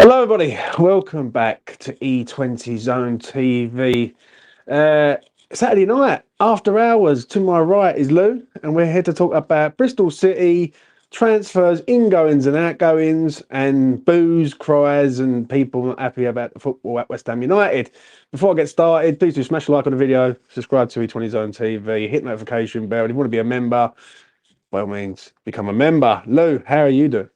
Hello, everybody. Welcome back to E20 Zone TV. Uh, Saturday night, after hours. To my right is Lou, and we're here to talk about Bristol City transfers, ingoings and outgoings, and boos, cries, and people not happy about the football at West Ham United. Before I get started, please do smash a like on the video, subscribe to E20 Zone TV, hit notification bell. If you want to be a member, by all means, become a member. Lou, how are you doing?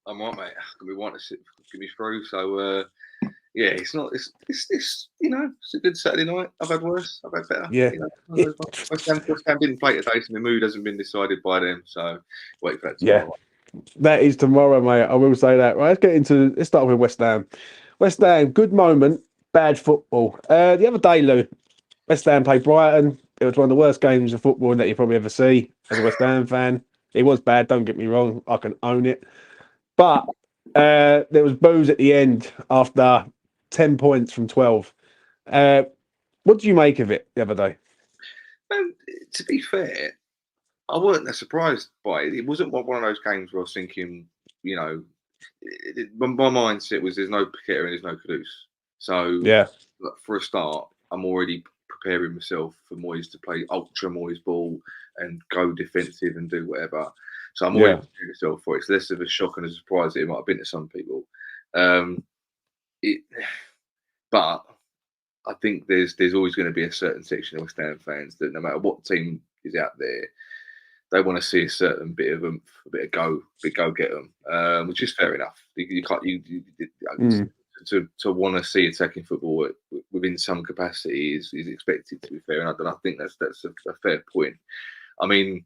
I'm right, mate. Gonna be wanting to get me through. So yeah, it's not. It's it's a good Saturday night. I've had worse. I've had better. Yeah. It, West Ham didn't play today, so my mood hasn't been decided by them. So wait for that yeah. tomorrow. That is tomorrow, mate. I will say that. Right, let's start with West Ham. West Ham, good moment, bad football. The other day, Lou, West Ham played Brighton. It was one of the worst games of football that you probably ever see as a West Ham fan. It was bad, don't get me wrong. I can own it. But there was boos at the end after 10 points from 12. Uh, what do you make of it the other day? And to be fair, I wasn't that surprised by it. It wasn't one of those games where I was thinking, my mindset was there's no Paqueta and there's no Caduce. So Yeah, for a start, I'm already preparing myself for Moyes to play ultra Moyes ball and go defensive and do whatever. So I'm already yeah, preparing myself for it. It's less of a shock and a surprise that it might have been to some people. Um, it, but I think there's always going to be a certain section of West Ham fans that no matter what team is out there, they want to see a certain bit of oomph, a bit of go get them, which is fair enough. You can't mm, to want to see attacking football within some capacity is expected, to be fair, and I think that's a fair point. I mean,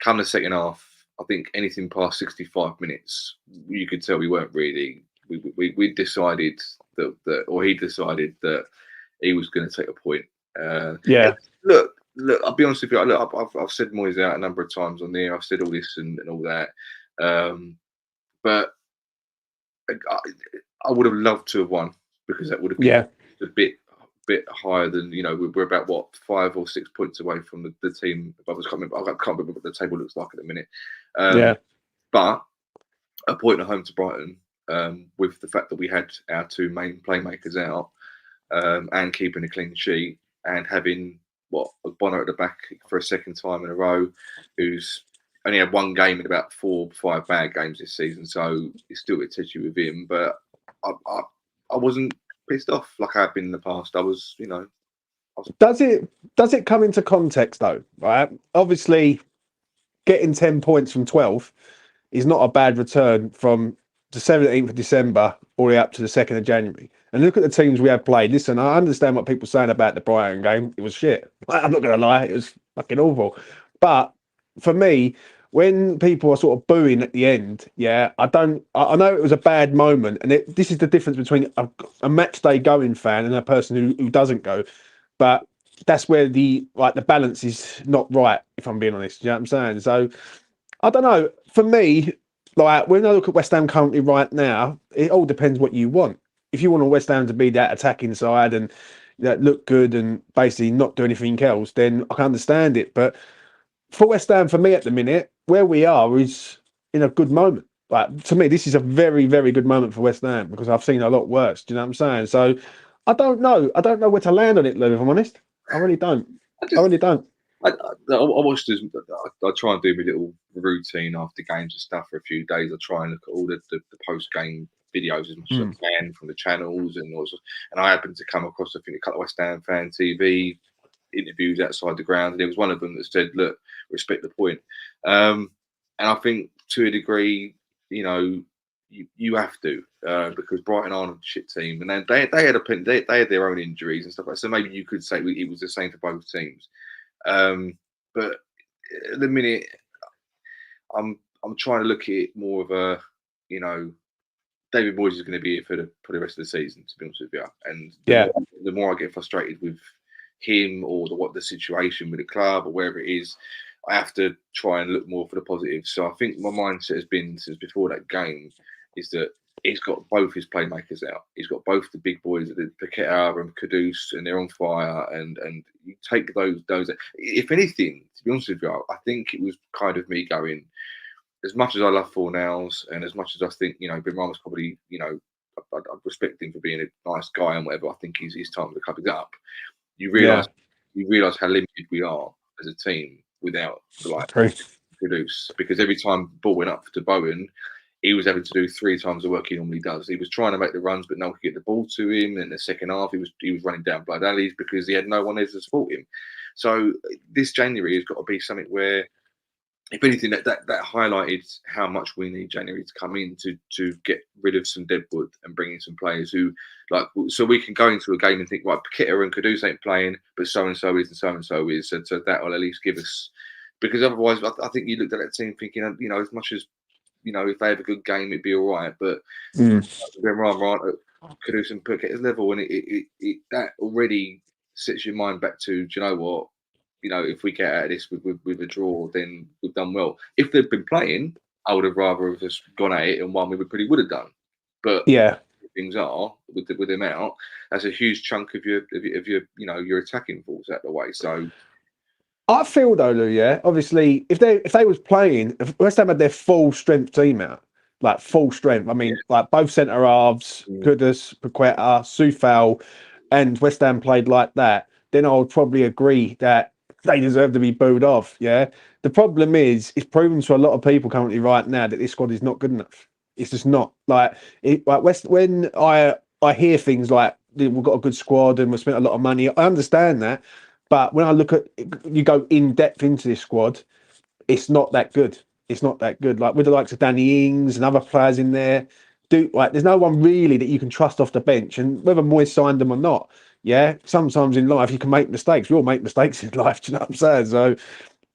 come the second half, I think anything past 65 minutes, you could tell we weren't really. We decided that, or he decided that he was going to take a point. yeah. Look. I'll be honest with you. Look, I've said Moyes out a number of times on there. I've said all this and all that, but I, I would have loved to have won because that would have kept Yeah, a bit higher than we're about what 5 or 6 points away from the team above us. I can't remember what the table looks like at the minute. yeah, But a point at home to Brighton, with the fact that we had our two main playmakers out, and keeping a clean sheet and having Bonner at the back for a second time in a row, who's only had one game in about 4 or 5 bad games this season, so it's still a bit touchy with him. But I wasn't pissed off like I have been in the past. I was. Does it come into context though? Right. Obviously, getting 10 points from 12 is not a bad return from the 17th of December all the way up to the 2nd of January. And look at the teams we have played. Listen, I understand what people are saying about the Brighton game. It was shit. I'm not going to lie. It was fucking awful. But for me, when people are sort of booing at the end, yeah, I know it was a bad moment. And this is the difference between a match day going fan and a person who doesn't go. But that's where the balance is not right, if I'm being honest. You know what I'm saying? So I don't know. For me, like when I look at West Ham currently right now, it all depends what you want. If you want a West Ham to be that attacking side and that look good and basically not do anything else, then I can understand it. But for West Ham, for me at the minute, where we are is in a good moment. Like to me, this is a very, very good moment for West Ham because I've seen a lot worse. Do you know what I'm saying? So I don't know. I don't know where to land on it, Lou, if I'm honest. I really don't. I I just really don't. I watched this. I try and do my little routine after games and stuff for a few days. I try and look at all the post game videos as much as Mm. I can from the channels and I happened to come across I think a couple of West Ham fan TV interviews outside the ground, and there was one of them that said, "Look, respect the point," and I think to a degree, you know, you have to because Brighton aren't a shit team, and then they had they had their own injuries and stuff like that. So maybe you could say it was the same for both teams. But at the minute, I'm trying to look at it more of a, you know, David Moyes is going to be here for the rest of the season. To be honest with you, and Yeah. the more I get frustrated with him or what the situation with the club or wherever it is, I have to try and look more for the positives. So I think my mindset has been since before that game is that he's got both his playmakers out. He's got both the big boys, the Paqueta and Caduce, and they're on fire. And you take those. If anything, to be honest with you, I think it was kind of me going. as much as I love Fornals and as much as I think, Bergwijn was probably, I respect him for being a nice guy and whatever. I think his time with the club is up. You realise how limited we are as a team without Produce, because every time the ball went up to Bowen, he was having to do 3 times the work he normally does. He was trying to make the runs, but no one could get the ball to him. In the second half, he was running down blood alleys because he had no one there to support him. So this January has got to be something where, if anything, that highlighted how much we need January to come in to get rid of some deadwood and bring in some players who, so we can go into a game and think, right, Paqueta and Kudus ain't playing, but so and so is and so and so is. So that will at least give us, because otherwise, I think you looked at that team thinking, as much as, if they have a good game, it'd be all right. But then right at Kudus and Paqueta's level, and it that already sets your mind back to, do you know what? If we get out of this with a draw, then we've done well. If they'd been playing, I would have rather have just gone at it and won. We would have done. But things are with them out. That's a huge chunk of your your attacking force out the way. So I feel though, Lou, obviously, if they was playing, if West Ham had their full strength team out, like full strength. I mean, like both centre halves, Kudus, Paqueta, Soufal, and West Ham played like that, then I would probably agree that they deserve to be booed off. Yeah. The problem is, it's proven to a lot of people currently right now that this squad is not good enough. It's just not like when I hear things like we've got a good squad and we spent a lot of money. I understand that, but when I look at you go in depth into this squad, it's not that good. It's not that good. Like with the likes of Danny Ings and other players in there, there's no one really that you can trust off the bench. And whether Moyes signed them or not, sometimes in life you can make mistakes. We all make mistakes in life. Do you know what I'm saying? So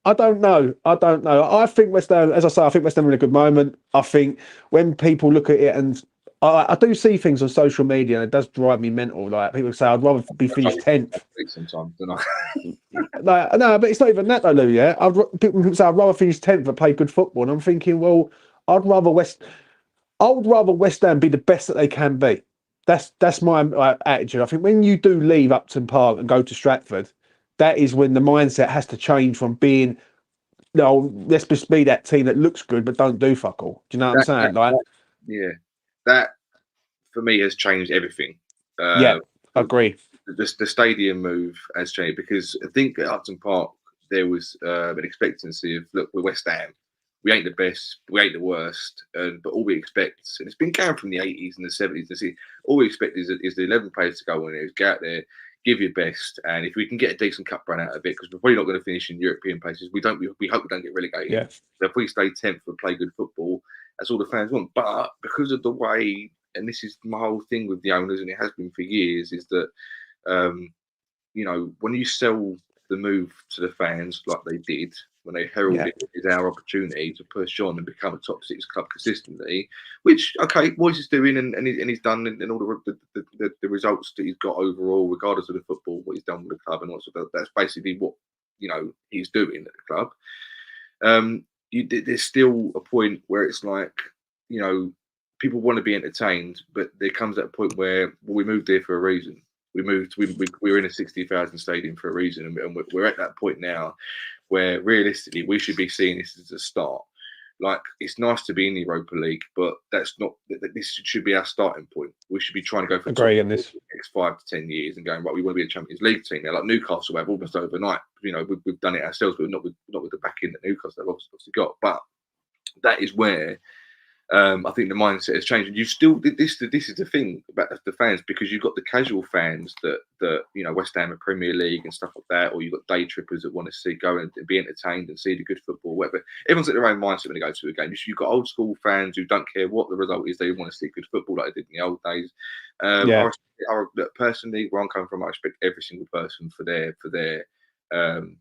I don't know. I think West Ham, as I say, I think West Ham are in a good moment. I think when people look at it, and I do see things on social media, and it does drive me mental. Like people say, I'd rather be finished 10th. Sometimes, don't I? No, but it's not even that though, Lou. Yeah, people say I'd rather finish 10th but play good football, and I'm thinking, well, I would rather West Ham be the best that they can be. That's my attitude. I think when you do leave Upton Park and go to Stratford, that is when the mindset has to change from being, let's just be that team that looks good but don't do fuck all. Do you know what I'm saying? That for me has changed everything. I agree. The stadium move has changed, because I think at Upton Park there was an expectancy of, look, we're West Ham. We ain't the best, we ain't the worst, but all we expect, and it's been going from the 80s and the 70s, all we expect is the 11 players to go in there, get out there, give your best, and if we can get a decent cup run out of it, because we're probably not going to finish in European places, we hope we don't get relegated. Yeah. So if we stay 10th and play good football, that's all the fans want. But because of the way, and this is my whole thing with the owners, and it has been for years, is that when you sell the move to the fans like they did, when they heralded it as our opportunity to push on and become a top 6 club consistently, which, okay, Moyes is doing, and he's done, and all the results that he's got overall, regardless of the football, what he's done with the club, and that's basically what he's doing at the club. There's still a point where it's like, people want to be entertained, but there comes that point where we moved there for a reason. We're in a 60,000 stadium for a reason, and we're at that point now where realistically we should be seeing this as a start. Like, it's nice to be in the Europa League, but that's not. This should be our starting point. We should be trying to go for the next 5 to 10 years and going, right, we want to be a Champions League team now. Like Newcastle have almost overnight. We've done it ourselves, but not with the backing that Newcastle have obviously got. But that is where I think the mindset has changed. And you still, this is the thing about the fans, because you've got the casual fans that West Ham and Premier League and stuff like that, or you've got day trippers that want to go and be entertained and see the good football, whatever. Everyone's at their own mindset when they go to a game. You've got old school fans who don't care what the result is; they want to see good football like they did in the old days. Personally, where I'm coming from, I respect every single person for their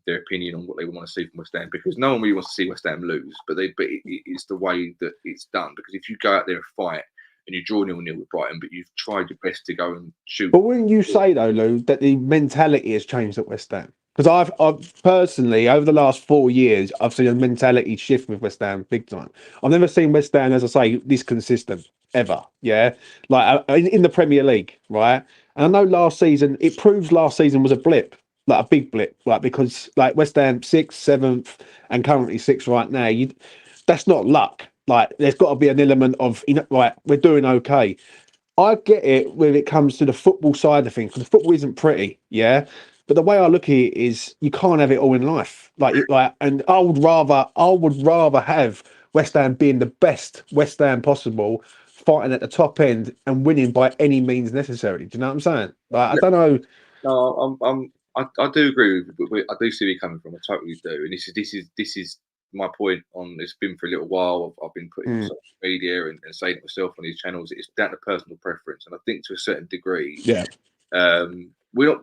opinion on what they want to see from West Ham, because no one really wants to see West Ham lose, but it's the way that it's done. Because if you go out there and fight and you draw 0-0 with Brighton, but you've tried your best to go and shoot. But wouldn't you say though, Lou, that the mentality has changed at West Ham? Because I've personally, over the last 4 years, I've seen a mentality shift with West Ham big time. I've never seen West Ham, as I say, this consistent ever. Yeah, like in the Premier League, right? And I know it proves last season was a blip. Like a big blip, like because like West Ham 6th, 7th, and currently 6th right now. that's not luck. Like, there's got to be an element of, like, we're doing okay. I get it when it comes to the football side of things, because the football isn't pretty, yeah. But the way I look at it is, you can't have it all in life. And I would rather have West Ham being the best West Ham possible, fighting at the top end and winning by any means necessary. Do you know what I'm saying? Like, I don't know. No, I do agree I do see where you're coming from. I totally do. And this is my point on. It's been for a little while. I've been putting on social media and saying it myself on these channels. It's down to personal preference, and I think to a certain degree, Yeah. We're not,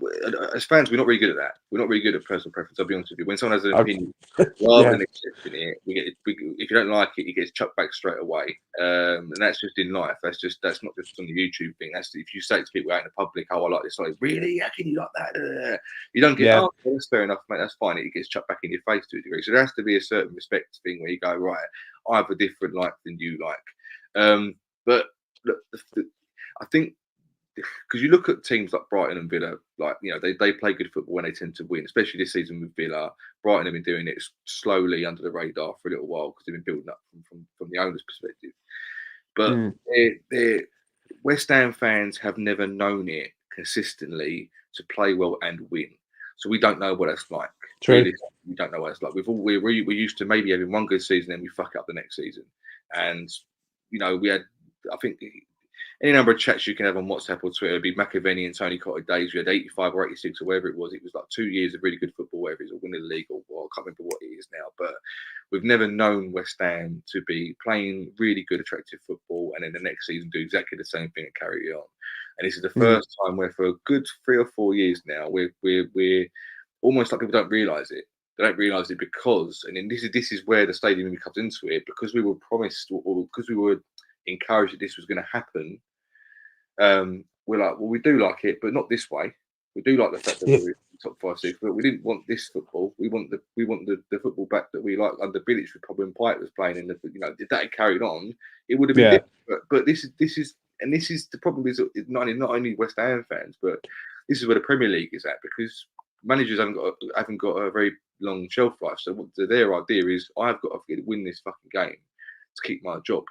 as fans, we're not really good at that. We're not really good at personal preference. I'll be honest with you. When someone has an opinion, rather than accepting it, if you don't like it, it gets chucked back straight away. And that's just in life. That's not just on the YouTube thing. That's if you say to people out in the public, "Oh, I like this," like, really? How can you like that? You don't get. Oh, well, that's fair enough, mate. That's fine. It gets chucked back in your face to a degree. So there has to be a certain respect thing where you go, right, I have a different like than you like. But look, I think, because you look at teams like Brighton and Villa, like, they play good football when they tend to win, especially this season with Villa. Brighton have been doing it slowly under the radar for a little while because they've been building up from the owner's perspective. But West Ham fans have never known it consistently to play well and win. So we don't know what it's like. True. Really, we don't know what it's like. We're used to maybe having one good season and we fuck up the next season. And, we had, I think, any number of chats you can have on WhatsApp or Twitter, be McAvenny and Tony Cotter days. We had 85 or 86 or whatever it was. It was like 2 years of really good football, whether it's a winning the league or I can't remember what it is now. But we've never known West Ham to be playing really good, attractive football and then the next season do exactly the same thing and carry it on. And this is the first time where for a good 3 or 4 years now, we're almost like people don't realise it. They don't realise it because, and then this is where the stadium comes into it, because we were promised or because we were encouraged that this was going to happen. We're like, well, we do like it, but not this way. We do like the fact that we're in the top 5, 6, but we didn't want this football. We want the football back that we like under Bilic with Pogba and Pite was playing in the. If that had carried on, it would have been different. But this is the problem is not only West Ham fans, but this is where the Premier League is at, because managers haven't got a very long shelf life. So their idea is, I've got to win this fucking game to keep my job.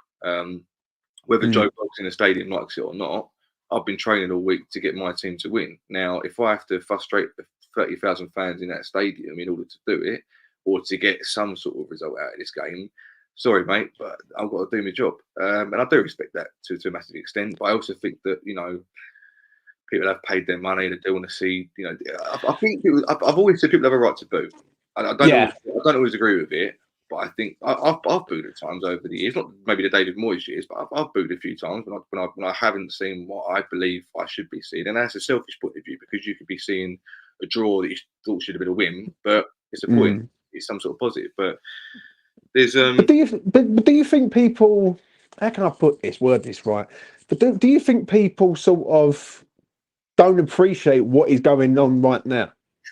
Whether Joe Blogg's in the stadium likes it or not, I've been training all week to get my team to win. Now, if I have to frustrate the 30,000 fans in that stadium in order to do it, or to get some sort of result out of this game, sorry, mate, but I've got to do my job. And I do respect that to a massive extent. But I also think that, people have paid their money. They do want to see, I think I've always said people have a right to boo. I don't always agree with it. But I think I've booed at times over the years, not maybe the David Moyes years, but I've booed a few times when I haven't seen what I believe I should be seeing. And that's a selfish point of view, because you could be seeing a draw that you thought should have been a win, but it's a point. It's some sort of positive. But there's But do you think people? How can I word this right? But do you think people sort of don't appreciate what is going on right now?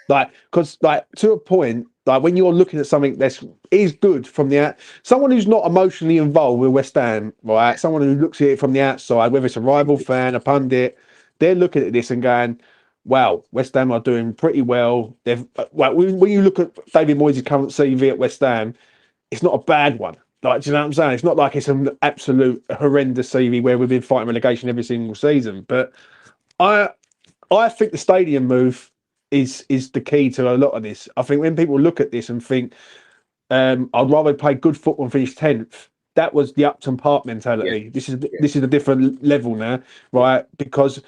Because to a point, when you're looking at something that is good from the someone who's not emotionally involved with West Ham, right? Someone who looks at it from the outside, whether it's a rival fan, a pundit, they're looking at this and going, "Wow, West Ham are doing pretty well." When you look at David Moyes' current CV at West Ham, it's not a bad one. Do you know what I'm saying? It's not like it's an absolute horrendous CV where we've been fighting relegation every single season. But I think the stadium move is the key to a lot of this. I think when people look at this and think, I'd rather play good football and finish 10th, that was the Upton Park mentality. This is a different level now, right? Because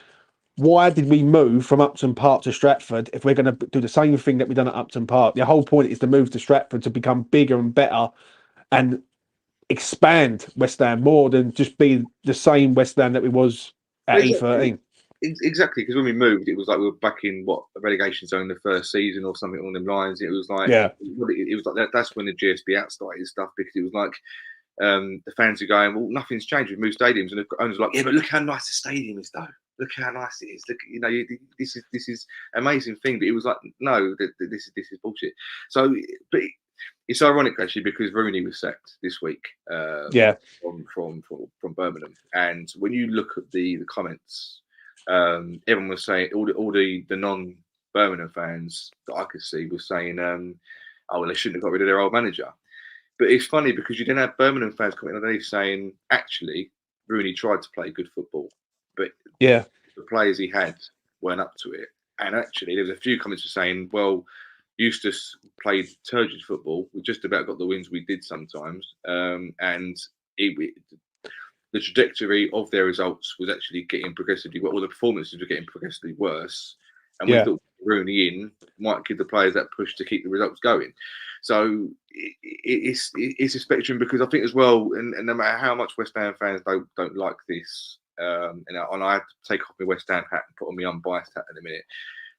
why did we move from Upton Park to Stratford if we're going to do the same thing that we've done at Upton Park? The whole point is to move to Stratford to become bigger and better and expand West Ham more than just be the same West Ham that we was at E13. Exactly, because when we moved, it was like we were back in a relegation zone the first season or something along them lines. It was like, it was like that. That's when the GSB out started stuff, because it was like the fans are going, well, nothing's changed. We've moved stadiums, and the owners are like, yeah, but look how nice the stadium is, though. Look how nice it is. Look, this is amazing thing. But it was like, no, this is bullshit. So, but it's ironic actually, because Rooney was sacked this week. From Birmingham, and when you look at the comments. Everyone was saying, all the non-Birmingham fans that I could see was saying, oh, well, they shouldn't have got rid of their old manager. But it's funny because you didn't have Birmingham fans coming underneath saying, actually, Rooney tried to play good football, but Yeah. the players he had weren't up to it. And actually, there was a few comments saying, well, Eustace played turgid football. We just about got the wins we did sometimes. And the trajectory of their results was actually getting progressively, well, the performances were getting progressively worse. And we thought Rooney in might give the players that push to keep the results going. So it's a spectrum, because I think as well, and no matter how much West Ham fans don't like this, and I have to take off my West Ham hat and put on my unbiased hat in a minute,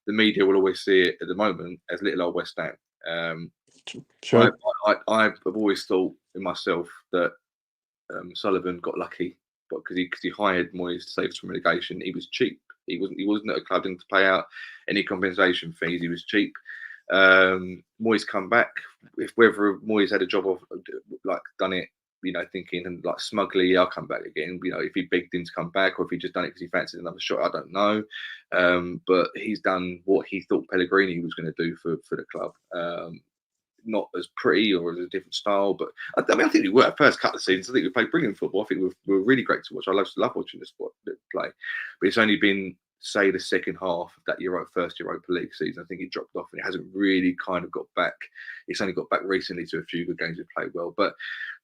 the media will always see it at the moment as little old West Ham. Sure. I've always thought in myself that Sullivan got lucky, but because he hired Moyes to save us from relegation, he was cheap. He wasn't at a club to pay out any compensation fees. He was cheap. Moyes come back. Whether Moyes had a job of like done it, thinking and like smugly, I'll come back again. If he begged him to come back, or if he just done it because he fancied another shot, I don't know. But he's done what he thought Pellegrini was going to do for the club. Not as pretty or as a different style, but I think we were at first couple of seasons. I think we played brilliant football. I think we were really great to watch. I love watching the sport play, but it's only been, say, the second half of that first Europa League season. I think it dropped off and it hasn't really kind of got back. It's only got back recently to a few good games we've played well, but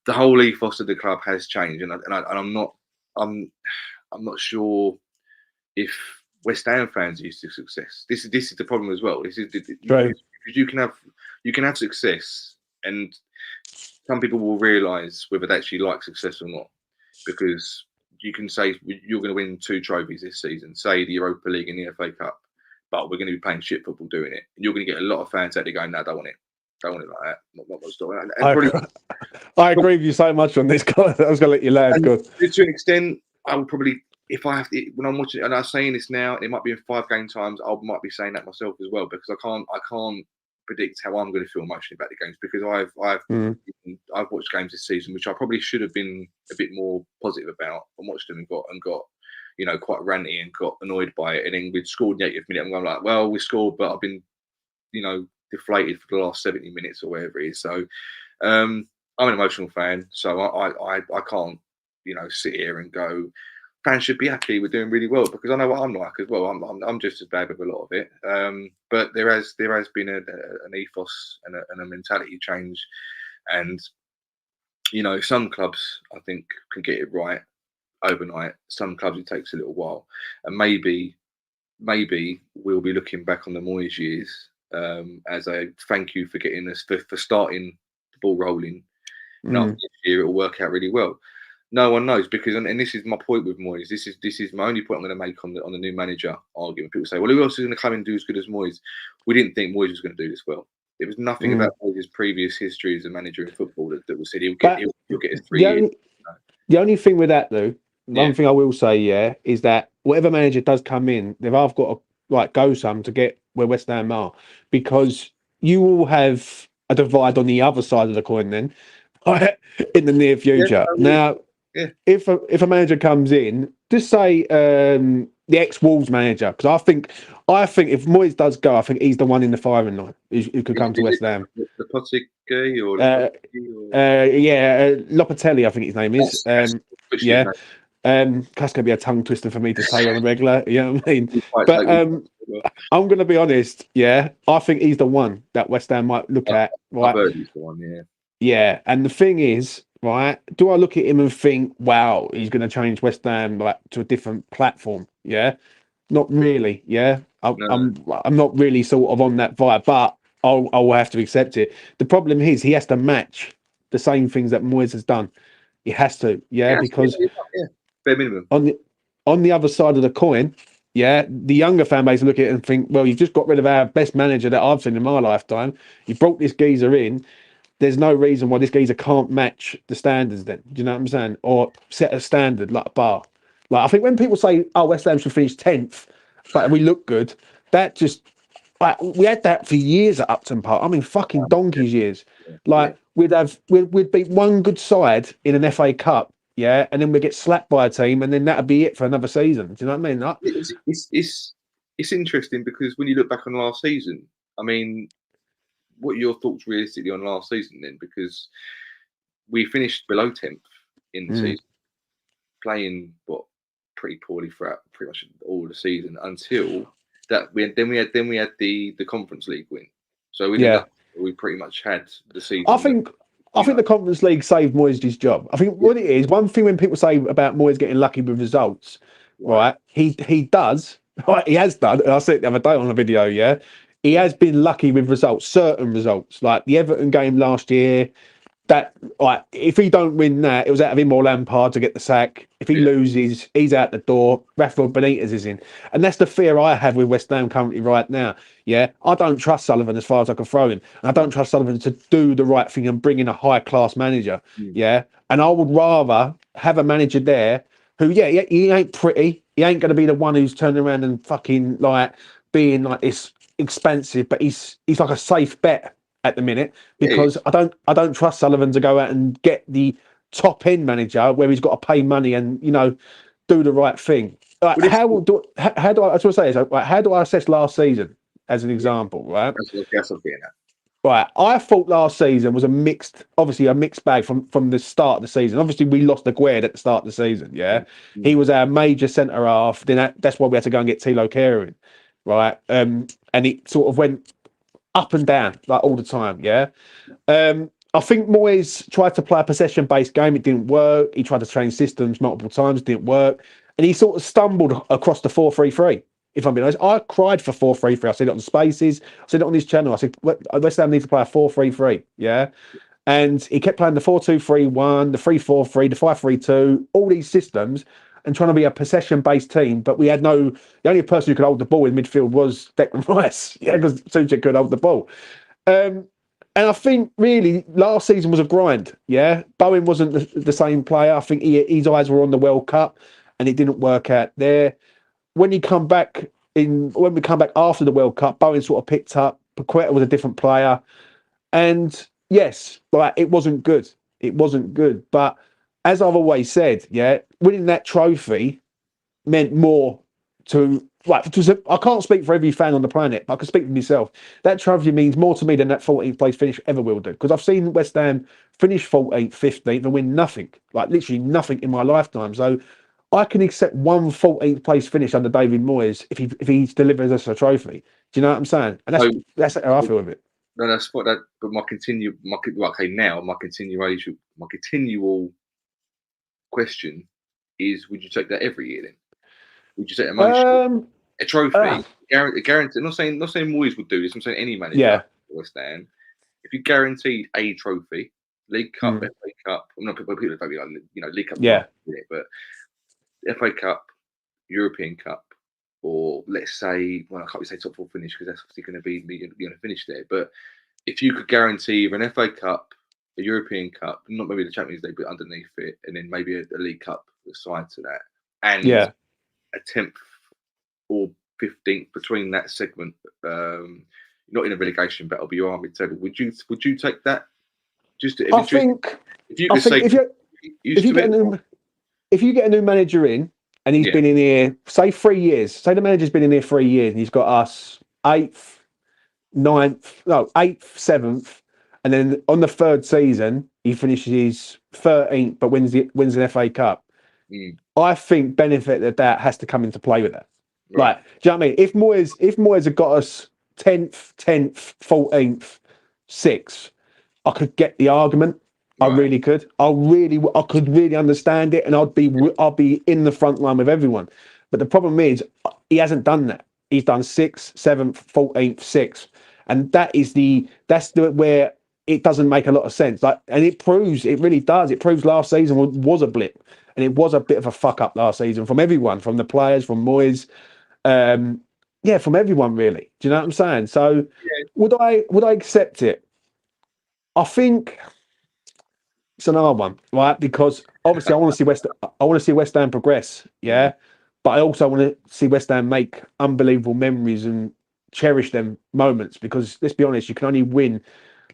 the whole ethos of the club has changed, and I'm not sure if West Ham fans are used to success. This is the problem as well. This is because you can have success, and some people will realise whether they actually like success or not, because you can say you're going to win 2 trophies this season, say the Europa League and the FA Cup, but we're going to be playing shit football doing it, and you're going to get a lot of fans out there going, "No, I don't want it. Don't want it like that." I agree with you so much on this. I was going to let you land. Good. To an extent, I will probably, if I have to, when I'm watching, and I'm saying this now, it might be in 5 game times, I might be saying that myself as well, because I can't predict how I'm going to feel emotionally about the games, because I've watched games this season which I probably should have been a bit more positive about, and watched them and got quite ranty and got annoyed by it, and then we'd scored in the 80th minute and I'm like, well, we scored, but I've been deflated for the last 70 minutes or whatever it is. So I'm an emotional fan, so I can't sit here and go, fans should be happy we're doing really well, because I know what I'm like as well. I'm just as bad with a lot of it. But there has been an ethos and a mentality change, and some clubs I think can get it right overnight. Some clubs it takes a little while, and maybe we'll be looking back on the Moyes years as a thank you for getting us for starting the ball rolling. Now this year it will work out really well. No one knows, because, and this is my point with Moyes. This is my only point I'm going to make on the new manager argument. People say, well, who else is going to come and do as good as Moyes? We didn't think Moyes was going to do this well. There was nothing about Moyes' previous history as a manager in football that was said he'll get us 3 years. The only thing with that, though, one thing I will say, is that whatever manager does come in, they've either got to go some to get where West Ham are, because you will have a divide on the other side of the coin then in the near future. Now, if a manager comes in, just say the ex-Wolves manager, because I think if Moyes does go, I think he's the one in the firing line who could come to West Ham. The Potigay or Lopatelli, I think his name is. That's gonna be a tongue twister for me to say on a regular. You know what I mean? But I'm gonna be honest. Yeah, I think he's the one that West Ham might look at. Right? I've heard he's the one. Yeah. Yeah, and the thing is, right? Do I look at him and think, wow, he's going to change West Ham to a different platform? Yeah, not really. Yeah, I'm not really sort of on that vibe, but I'll have to accept it. The problem is he has to match the same things that Moyes has done. He has to, because bare minimum. On the other side of the coin, the younger fan base look at it and think, well, you've just got rid of our best manager that I've seen in my lifetime. You brought this geezer in. There's no reason why this geezer can't match the standards then. Do you know what I'm saying? Or set a standard, like a bar. Like, I think when people say, oh, West Ham should finish 10th, but we look good, that just... Like, we had that for years at Upton Park. I mean, fucking donkey's years. We'd beat one good side in an FA Cup, and then we'd get slapped by a team, and then that'd be it for another season. Do you know what I mean? It's interesting, because when you look back on last season, I mean, what are your thoughts realistically on last season then? Because we finished below 10th in the season, playing pretty poorly throughout pretty much all the season until that. We had the Conference League win. So we pretty much had the season. I think the Conference League saved Moyes' job. I think what it is, one thing when people say about Moyes getting lucky with results, right? He does. Right, he has done. I said it the other day on a video. Yeah, he has been lucky with results, certain results, like the Everton game last year. That, like, if he don't win that, it was out of him or Lampard to get the sack. If he loses, he's out the door. Rafael Benitez is in, and that's the fear I have with West Ham currently right now. Yeah, I don't trust Sullivan as far as I can throw him, and I don't trust Sullivan to do the right thing and bring in a high class manager. Yeah, and I would rather have a manager there who, he ain't pretty. He ain't going to be the one who's turning around and fucking like being like this expensive, but he's like a safe bet at the minute, because I don't trust Sullivan to go out and get the top end manager where he's got to pay money and do the right thing. Like, how do I? That's what I say is, like, how do I assess last season as an example? Right. That's what I'm getting at. Right. I thought last season was a mixed bag from the start of the season. Obviously, we lost Aguerd at the start of the season. Yeah, he was our major centre half. Then that's why we had to go and get Tilo Kehrer in. Right. And it sort of went up and down like all the time. Yeah. I think Moyes tried to play a possession-based game. It didn't work. He tried to change systems multiple times. It didn't work. And he sort of stumbled across the 4-3-3. If I'm being honest, I cried for 4-3-3. I said it on Spaces. I said it on his channel. I said, West Ham needs to play a 4-3-3. Yeah. And he kept playing the 4-2-3-1, the 3-4-3, the 5-3-2, all these systems, and trying to be a possession-based team. But we had the only person who could hold the ball in midfield was Declan Rice. Yeah, because Suchek could hold the ball. And I think really last season was a grind. Yeah, Bowen wasn't the same player. I think his eyes were on the World Cup, and it didn't work out there. When we come back after the World Cup, Bowen sort of picked up. Paqueta was a different player, and yes, like, it wasn't good. It wasn't good. But as I've always said, yeah, winning that trophy meant more to. Like, I can't speak for every fan on the planet, but I can speak for myself. That trophy means more to me than that 14th place finish ever will do. Because I've seen West Ham finish 14th, 15th and win nothing. Like, literally nothing in my lifetime. So I can accept one 14th place finish under David Moyes if he delivers us a trophy. Do you know what I'm saying? And that's how I feel with it. No, that's what that. But my continual question is: would you take that every year then? Would you take a trophy, guaranteed? I'm not saying Moyes would do this. I'm saying any manager for West Ham. If you guaranteed a trophy, League Cup, FA Cup, I'm not people League Cup, but FA Cup, European Cup, or let's say, well, I can't say top 4 finish because that's obviously going to be you're going to finish there. But if you could guarantee an FA Cup, a European Cup, not maybe the Champions League, but underneath it, and then maybe a League Cup aside to that, and a 10th or 15th between that segment, not in a relegation battle, but you are mid-table. Would you take that? If you get a new manager in and he's been in here, say 3 years, say the manager's been in here 3 years and he's got us 8th, 7th, and then on the 3rd season he finishes 13th but wins an FA Cup. I think benefit that has to come into play with that. Right. Like, do you know what I mean? If Moyes had got us 10th, 14th, 6th, I could get the argument. Right. I really could. I could really understand it, and I'd be in the front line with everyone. But the problem is, he hasn't done that. He's done 6th, 7th, 14th, 6th, and that's where it doesn't make a lot of sense. Like, and it really does. It proves last season was a blip, and it was a bit of a fuck up last season from everyone, from the players, from Moyes, from everyone really. Do you know what I'm saying? So, would I accept it? I think it's another one, right? Because obviously I want to see West Ham progress, but I also want to see West Ham make unbelievable memories and cherish them moments. Because let's be honest, you can only win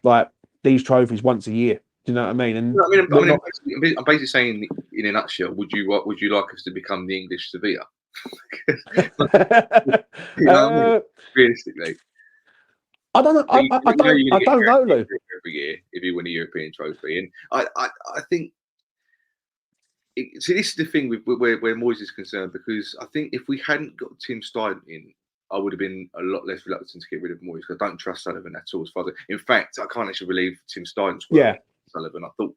like these trophies once a year. Do you know what I mean? And I'm basically saying, in a nutshell, would you like us to become the English Sevilla? Realistically, I don't know. I don't know, Lou. every year if you win a European trophy. And I think. See, this is the thing with where Moyes is concerned, because I think if we hadn't got Tim Stein in, I would have been a lot less reluctant to get rid of Moyes, because I don't trust Sullivan at all. As far as in fact, I can't actually believe Tim Stein's work. Yeah. Sullivan, I thought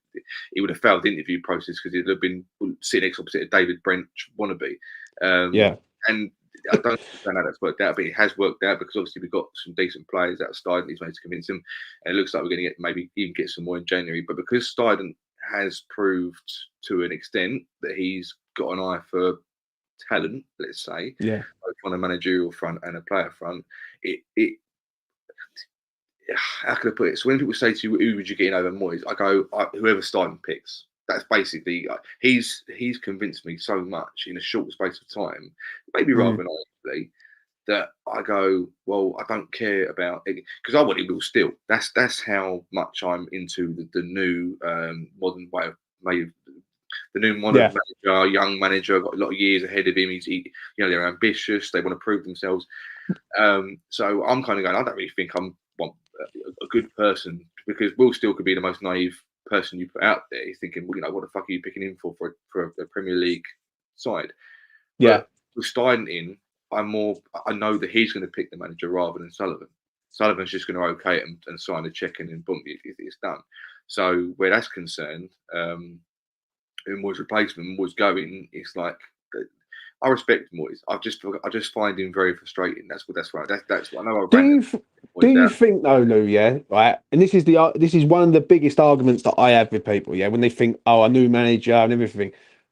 he would have failed the interview process because he'd have been sitting next opposite a David Brent wannabe. And I don't understand how that's worked out, but it has worked out because obviously we've got some decent players out of Stein. He's managed to convince him, and it looks like we're going to maybe even get some more in January. But because Stein has proved to an extent that he's got an eye for talent, let's say, both on a managerial front and a player front, it how can I put it? So when people say to you, who would you get in over Moyes? I go, whoever Stein picks. That's basically, he's convinced me so much in a short space of time, maybe rather naively, that I go, well, I don't care about it, because I want it Will Still. That's how much I'm into the new modern way of the new modern manager, young manager, got a lot of years ahead of him. They're ambitious, they want to prove themselves. So I'm kind of going, I don't really think I'm a good person, because Will Still could be the most naive person you put out there. He's thinking, well, what the fuck are you picking him for a Premier League side? But with Stein in, I know that he's going to pick the manager rather than Sullivan. Sullivan's just going to okay it and sign a check, and then boom, it's done. So where that's concerned, in Moyes' replacement, Moyes going, it's like, I respect Moyes. I just find him very frustrating. That's what I know. Do you think though, Lou? Yeah, right. And this is one of the biggest arguments that I have with people. Yeah, when they think, oh, a new manager and everything.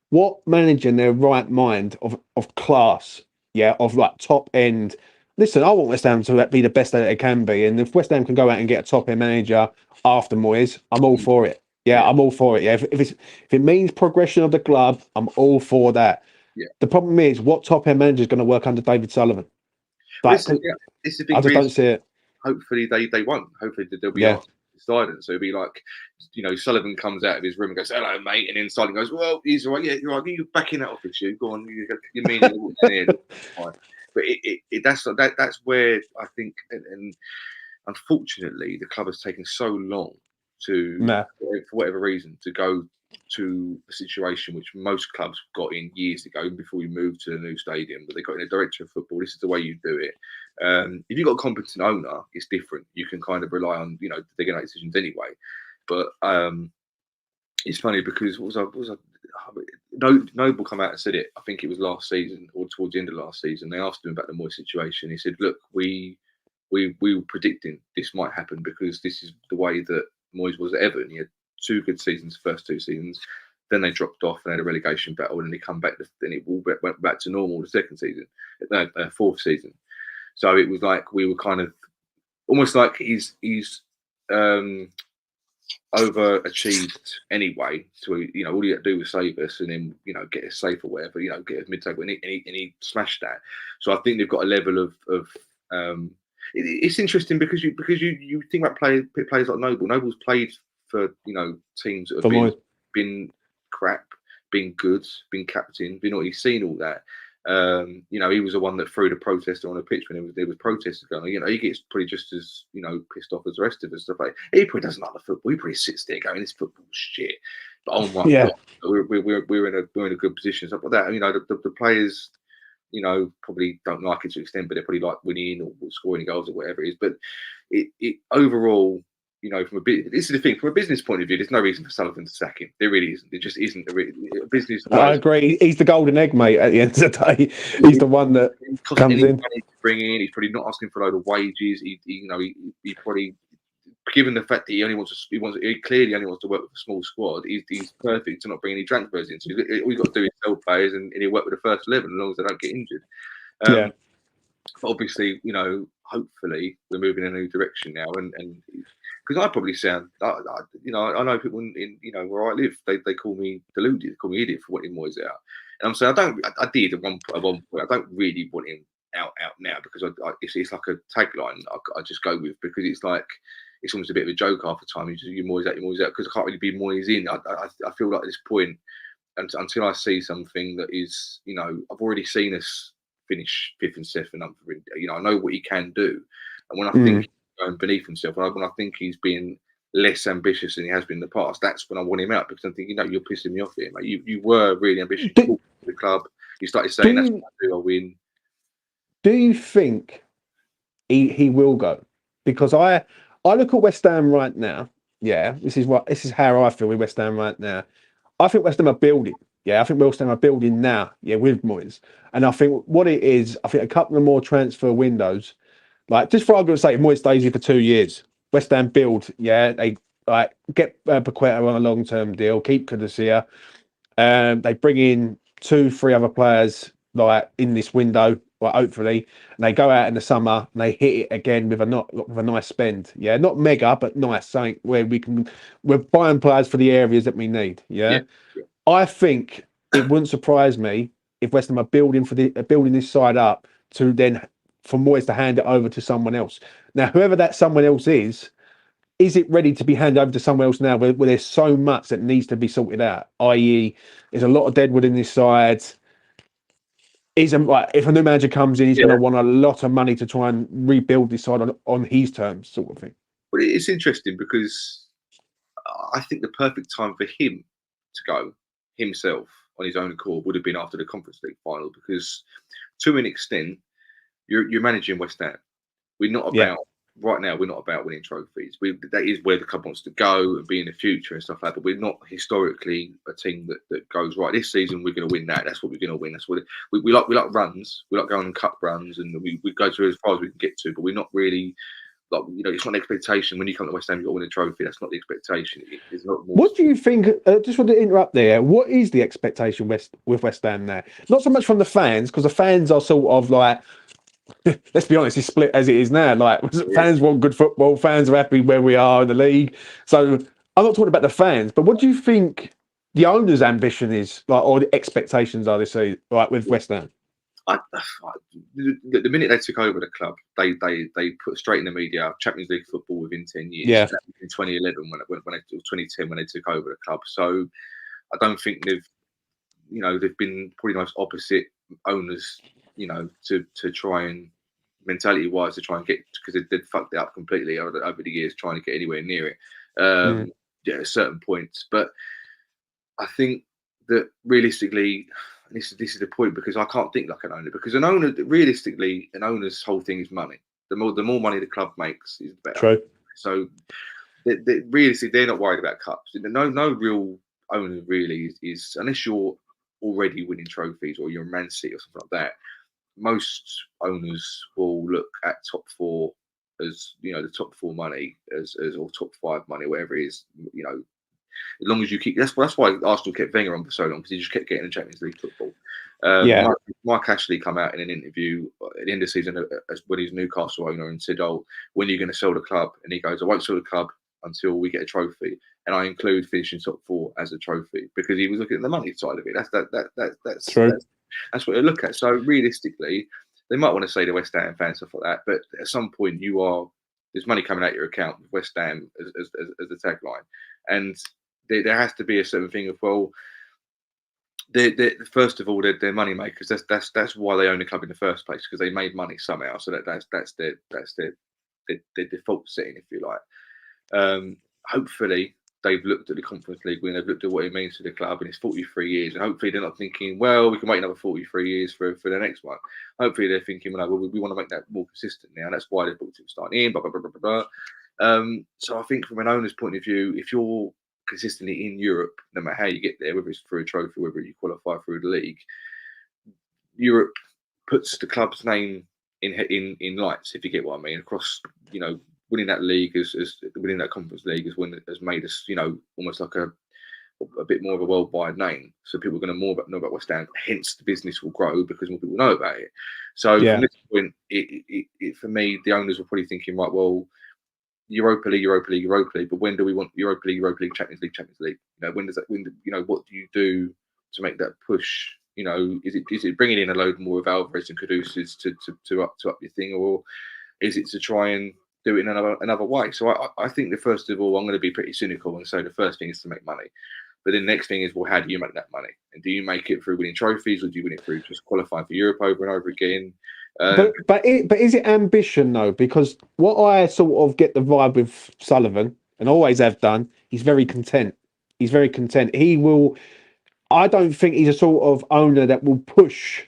What manager in their right mind of class? Yeah, of like top end. Listen, I want West Ham to be the best that they can be, and if West Ham can go out and get a top end manager after Moyes, I'm all for it. Yeah, I'm all for it. Yeah, if it means progression of the club, I'm all for that. Yeah. The problem is, what top end manager is going to work under David Sullivan? Like, this is a big I just don't see it. Hopefully they won't. Hopefully they'll be Stein. So it'll be like, Sullivan comes out of his room and goes, "Hello, mate," and then Stein goes, "Well, he's all right. Yeah, you're right. You're back in that office. You go on. You mean it?" But that's where I think, and unfortunately, the club has taken so long for whatever reason, to go to a situation which most clubs got in years ago, before we moved to the new stadium. But they got in a director of football. This is the way you do it. If you've got a competent owner, it's different. You can kind of rely on, they're going to make decisions anyway. But it's funny because Noble come out and said it. I think it was last season or towards the end of last season. They asked him about the Moyes situation. He said, "Look, we were predicting this might happen, because this is the way that Moyes was at Everton. He had 2 good seasons, first 2 seasons. Then they dropped off and had a relegation battle, and then they come back. Then it all went back to normal the second season, fourth season. So it was like we were kind of almost like he's overachieved anyway. So all he had to do was save us, and then get us safe or whatever. Get us mid-table, and he smashed that. So I think they've got a level of it's interesting because you think about players like Noble. Noble's played for teams that have been crap, been good, been captain, he's seen all that. He was the one that threw the protester on a pitch when there was protesters going on. He gets pretty just as pissed off as the rest of us. Stuff like he probably doesn't like the football. He probably sits there going, "This football's shit." But oh my god, we're in a good position. Stuff like that. The players, probably don't like it to an extent, but they probably like winning or scoring goals or whatever it is. But it overall, this is the thing. From a business point of view, there's no reason for Sullivan to sack him. There really isn't. There just isn't a business. I agree. He's the golden egg, mate. At the end of the day, he's the one that comes in. To bring in. He's probably not asking for a load of wages. He probably, given the fact that he clearly only wants to work with a small squad, he's perfect to not bring any transfers in. So all he's got to do is sell players, and he'll work with the first 11 as long as they don't get injured. But obviously, hopefully we're moving in a new direction now, and because I probably sound, I know people in where I live, they call me deluded, they call me idiot for wanting Moyes out, and I'm saying I did at one point. I don't really want him out now, because it's like a tagline I just go with, because it's like it's almost a bit of a joke half the time. You're Moyes out, because I can't really be Moyes in. I feel like at this point, until I see something that is, I've already seen us finish 5th and 7th. I know what he can do, and when I think he's going beneath himself, when I think he's being less ambitious than he has been in the past, that's when I want him out, because I'm thinking, no, you're pissing me off here, mate. You were really ambitious. You talked to the club. You started saying, that's what I do, I win. Do you think he will go? Because I look at West Ham right now. Yeah, this is how I feel with West Ham right now. I think West Ham are building. Yeah, I think West Ham are building now. Yeah, with Moyes, and I think what it is, I think a couple of more transfer windows. Like, just for argument's sake, if Moyes stays here for 2 years, West Ham build. Yeah, they like get Paqueta on a long-term deal, keep Cudicea. They bring in 2, 3 other players like in this window, like hopefully, and they go out in the summer and they hit it again with a nice spend. Yeah, not mega, but nice. Something where we're buying players for the areas that we need. Yeah, Yeah. I think it wouldn't surprise me if West Ham are building building this side up to then for Moyes to hand it over to someone else. Now, whoever that someone else is it ready to be handed over to someone else now where there's so much that needs to be sorted out? I.e., there's a lot of deadwood in this side. Like, if a new manager comes in, he's going to want a lot of money to try and rebuild this side on his terms, sort of thing. But it's interesting because I think the perfect time for him to go himself on his own accord would have been after the Conference League final, because to an extent, you're managing West Ham. We're not about right now. We're not about winning trophies. That is where the club wants to go and be in the future and stuff like that. But we're not historically a team that goes right. This season we're going to win that. That's what we're going to win. That's what we like. We like runs. We like going on cup runs, and we go to as far as we can get to. But we're not really. Like, it's not an expectation when you come to West Ham, you've got to win a trophy. That's not the expectation. It's not more. What do you think? Just want to interrupt there. What is the expectation with West Ham now? Not so much from the fans, because the fans are sort of like, let's be honest, it's split as it is now. Like, fans want good football. Fans are happy where we are in the league. So I'm not talking about the fans, but what do you think the owner's ambition is, like, or the expectations are this season, like with West Ham? The minute they took over the club, they put straight in the media Champions League football within 10 years. Yeah. In 2011 when 2010 when they took over the club. So I don't think they've been probably the most opposite owners, to try and mentality wise to try and get, because they'd fucked it up completely over the years trying to get anywhere near it. At certain points, but I think that realistically. This is the point, because I can't think like an owner, because an owner's whole thing is money. The more money the club makes is better. True. So realistically, they're not worried about cups. No real owner really is, unless you're already winning trophies or you're Man City or something like that. Most owners will look at top 4 as the top 4 money as or top 5 money, whatever it is. As long as you keep, that's why Arsenal kept Wenger on for so long, because he just kept getting the Champions League football. Mike Ashley come out in an interview at the end of the season when he's Newcastle owner and said, "Oh, when are you going to sell the club?" And he goes, "I won't sell the club until we get a trophy, and I include finishing top 4 as a trophy," because he was looking at the money side of it. That's true. That's what they look at. So realistically, they might want to say to West Ham fans stuff like that, but at some point there's money coming out your account with West Ham as the tagline, and there has to be a certain thing of, well, first of all, they're money makers. That's why they own the club in the first place, because they made money somehow. So that's their default setting, if you like. Hopefully, they've looked at the Conference League win. They've looked at what it means to the club, and it's 43 years. And hopefully, they're not thinking, well, we can wait another 43 years for the next one. Hopefully, they're thinking, well, we want to make that more consistent now. And that's why they've booked him starting in. Blah blah blah blah blah. So I think from an owner's point of view, if you're consistently in Europe, no matter how you get there, whether it's through a trophy, whether you qualify through the league, Europe puts the club's name in lights, if you get what I mean, across, winning that league as winning that Conference League has made us, almost like a bit more of a worldwide name. So people are going to know about West Ham. Hence, the business will grow because more people know about it. So from this point, for me, the owners were probably thinking, right, well, Europa League, but when do we want Europa League, Champions League? When does that? What do you do to make that push? Is it bringing in a load more of Alvarez and Caduceus to up your thing, or is it to try and do it in another way? So I think that first of all, I'm going to be pretty cynical and say the first thing is to make money, but then the next thing is, well, how do you make that money? And do you make it through winning trophies, or do you win it through just qualifying for Europe over and over again? But is it ambition though? Because what I sort of get the vibe with Sullivan and always have done. He's very content. He's very content. He will. I don't think he's a sort of owner that will push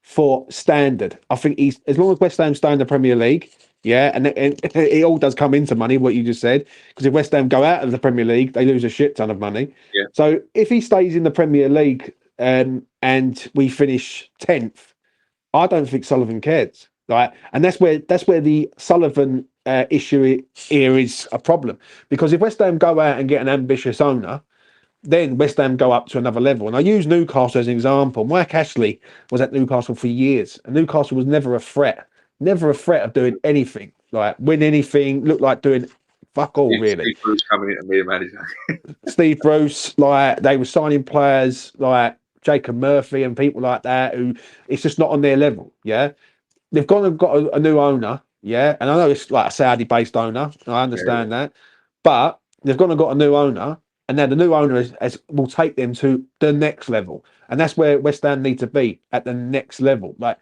for standard. I think he's, as long as West Ham stay in the Premier League, yeah, and it all does come into money, what you just said, because if West Ham go out of the Premier League, they lose a shit ton of money. Yeah. So if he stays in the Premier League and we finish 10th, I don't think Sullivan cares. Right, and that's where the Sullivan issue here is a problem, because if West Ham go out and get an ambitious owner, then West Ham go up to another level. And I use Newcastle as an example. Mike Ashley was at Newcastle for years, and Newcastle was never a threat of doing anything, like win anything, look like doing fuck all, really. Steve Bruce coming in and be a manager. Steve Bruce, like they were signing players like Jacob Murphy and people like that who it's just not on their level. Yeah, they've gone and got a new owner. Yeah, and I know it's like a Saudi-based owner. I understand that, but they've gone and got a new owner. And now the new owner will take them to the next level. And that's where West Ham need to be, at the next level. Like,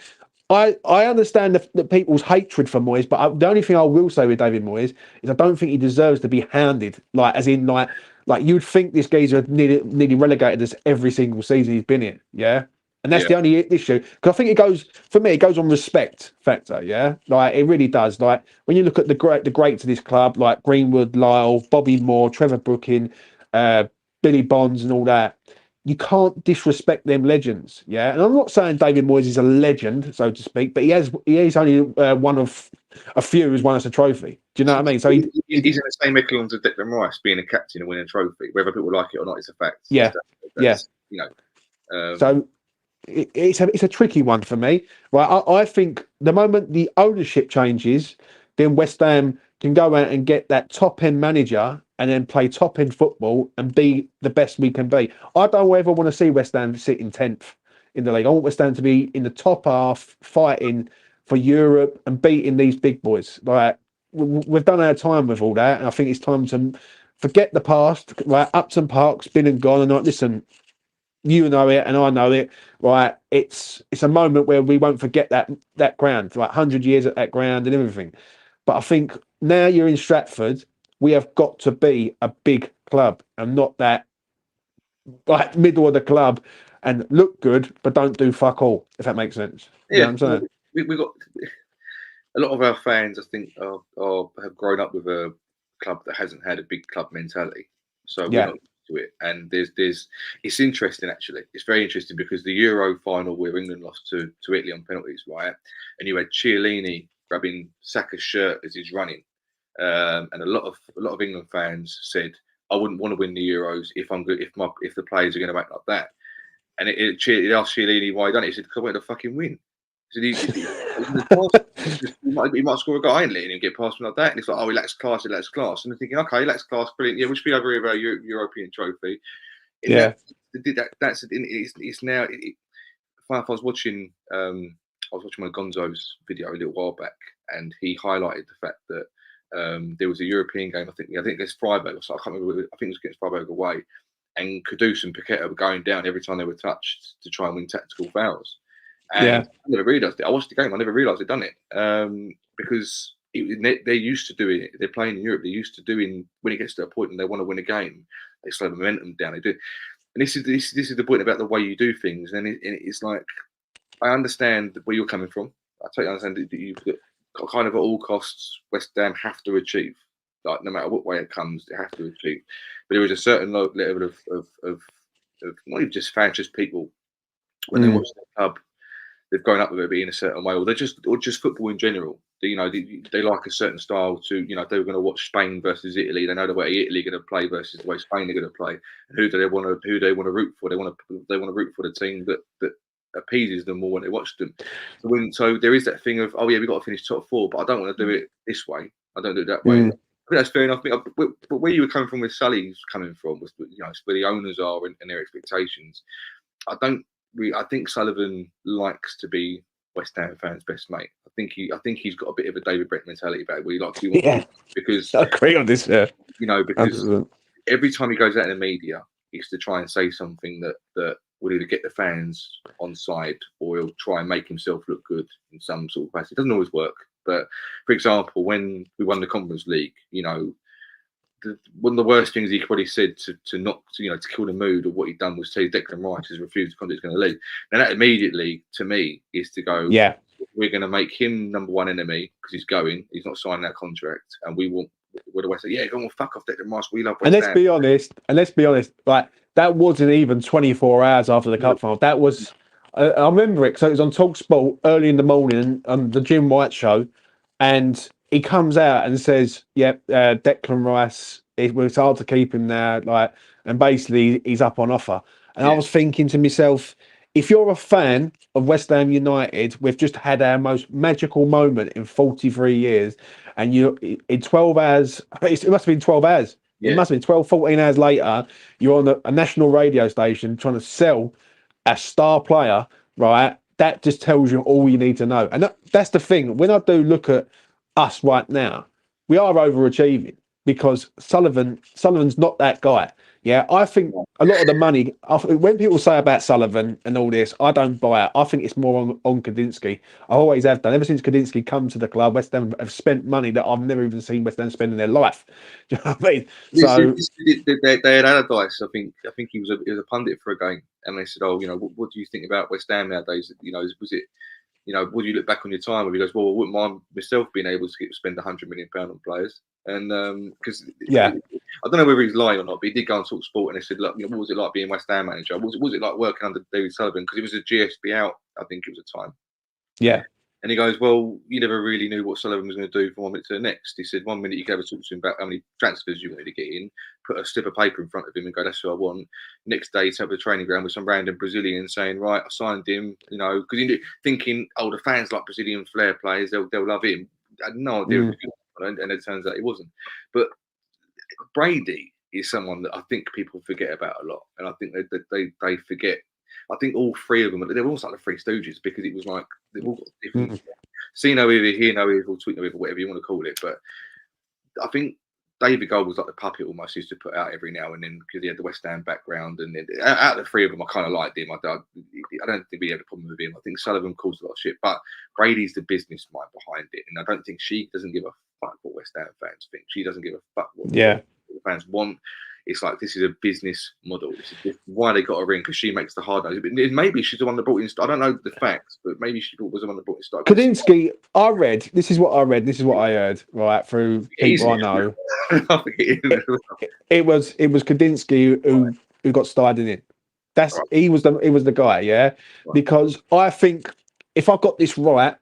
I understand the people's hatred for Moyes, but the only thing I will say with David Moyes is I don't think he deserves to be hounded. Like, as in, like you'd think this geezer nearly relegated us every single season he's been in. Yeah. And that's the only issue. Because I think it goes on respect factor, yeah? Like, it really does. Like, when you look at the greats of this club, like Greenwood, Lyle, Bobby Moore, Trevor Brooking, Billy Bonds and all that, you can't disrespect them legends, yeah? And I'm not saying David Moyes is a legend, so to speak, but he is only one of a few who's won us a trophy. Do you know what I mean? So he's in the same echelon as Declan Rice, being a captain and winning a trophy, whether people like it or not. It's a fact. Yeah, that's, you know. So it's a tricky one for me, right? I think the moment the ownership changes, then West Ham can go out and get that top end manager and then play top end football and be the best we can be. I don't ever want to see West Ham sitting 10th in the league. I want West Ham to be in the top half, fighting for Europe and beating these big boys. Like, we've done our time with all that, and I think it's time to forget the past. Like, Upton Park's been and gone, and like, listen, you know it and I know it, right? It's a moment where we won't forget that ground, like 100 years at that ground and everything. But I think now you're in Stratford, we have got to be a big club and not that like middle of the club and look good but don't do fuck all, if that makes sense. Yeah, you know what I'm saying? We got a lot of our fans, I think, have grown up with a club that hasn't had a big club mentality, so we're not used to it. And it's interesting, actually. It's very interesting because the Euro final where England lost to Italy on penalties, right? And you had Chiellini grabbing Saka's shirt as he's running, and a lot of England fans said, "I wouldn't want to win the Euros if the players are going to act like that." And it asked Chiellini why he done it. He said, "Because I wanted to fucking win." He said, he might score a goal. I ain't letting him get past me like that. And it's like, "Oh, he lacks class. And they're thinking, "Okay, he lacks class. Brilliant. Yeah, we should be over here with our European trophy." And it's now. I was watching one of Gonzo's video a little while back, and he highlighted the fact that there was a European game. I think against Freiburg. So I can't remember. I think it was against Freiburg away, and Kudus and Paqueta were going down every time they were touched to try and win tactical fouls. And I never realised it. I watched the game. I never realised they'd done it because they're used to doing it. They're playing in Europe. They're used to doing when it gets to a point and they want to win a game, they slow the momentum down. They do. And this is the point about the way you do things. And it's like, I understand where you're coming from. I totally understand that you've got kind of at all costs West Ham have to achieve. Like, no matter what way it comes, they have to achieve. But there is a certain level of not even just fans, just people when they watch the club, they've grown up with it being a certain way, or just football in general. They like a certain style. If they were going to watch Spain versus Italy, they know the way Italy are going to play versus the way Spain are going to play. And who they want to root for? They want to root for the team that appeases them more when they watch them. So there is that thing of, oh yeah, we've got to finish top four, but I don't want to do it this way. I don't do it that way. I think that's fair enough. But where you were coming from, where Sully's coming from, was where the owners are and their expectations. I think Sullivan likes to be West Ham fans' best mate. I think he's got a bit of a David Brent mentality about it, where he likes to be because I agree on this. Yeah, because every time he goes out in the media, he's to try and say something that will either get the fans on side or he'll try and make himself look good in some sort of capacity. It doesn't always work, but for example, when we won the Conference League, one of the worst things he probably said to not, to kill the mood of what he'd done was say Declan Rice has refused the contract, he's going to leave. Now that immediately, to me, is to go, yeah, we're going to make him number one enemy because he's going, he's not signing that contract, and we want. We're the West Ham. Yeah, go on, fuck off, Declan Rice. We love West and let's Ham. be honest, like that wasn't even 24 hours after the cup final. That was, I remember it. So it was on Talk Sport early in the morning on the Jim White show, and he comes out and says, "Yep, Declan Rice. It was hard to keep him there, like, and basically he's up on offer." And I was thinking to myself, if you're a fan of West Ham United, we've just had our most magical moment in 43 years. And you, in 12 hours, it must have been 12 hours. It must have been 12, 14 hours later, you're on a national radio station trying to sell a star player, right? That just tells you all you need to know. And that's the thing. When I do look at us right now, we are overachieving because Sullivan's not that guy. Yeah, I think a lot of the money, when people say about Sullivan and all this, I don't buy it. I think it's more on Kadinsky. I always have done. Ever since Kadinsky come to the club, West Ham have spent money that I've never even seen West Ham spend in their life. Do you know what I mean? So they had Allardyce. I think he was a pundit for a game, and they said, "Oh, what do you think about West Ham nowadays? Was it, would you look back on your time?" Where he goes, "Well, I wouldn't mind myself being able to spend £100 million on players." And because I don't know whether he's lying or not, but he did go on Talk Sport and they said, "Look, what was it like being West Ham manager? What was it like working under David Sullivan? Because it was a GSB out, I think it was a time." Yeah. And he goes, "Well, you never really knew what Sullivan was going to do from one minute to the next." He said, "1 minute you could ever talk to him about how many transfers you wanted to get in, put a slip of paper in front of him and go, 'That's who I want.' Next day, he'd have the training ground with some random Brazilian saying, 'Right, I signed him,' because he thinking, 'Oh, the fans like Brazilian flair players, they'll love him.' I had no idea, and it turns out it wasn't. But Brady is someone that I think people forget about a lot, and I think they forget. I think all three of them, they were almost like the Three Stooges because it was like they've all got different. See no evil, hear no evil, tweet no evil, whatever you want to call it. But I think David Gold was like the puppet almost used to put out every now and then because he had the West Ham background. And out of the three of them, I kind of liked him. I don't think we had a problem with him. I think Sullivan caused a lot of shit, but Brady's the business mind behind it. And I don't think she doesn't give a fuck what West Ham fans think. She doesn't give a fuck what the fans want. It's like, this is a business model. This is why they got her in, because she makes the hard nose. Maybe she's the one that brought in. I don't know the facts, but maybe she was the one that brought in. Kadinsky, I read. This is what I read. This is what I heard. Right through people I know. It was Kadinsky who got started in it. He was the guy. Yeah, because I think if I got this right,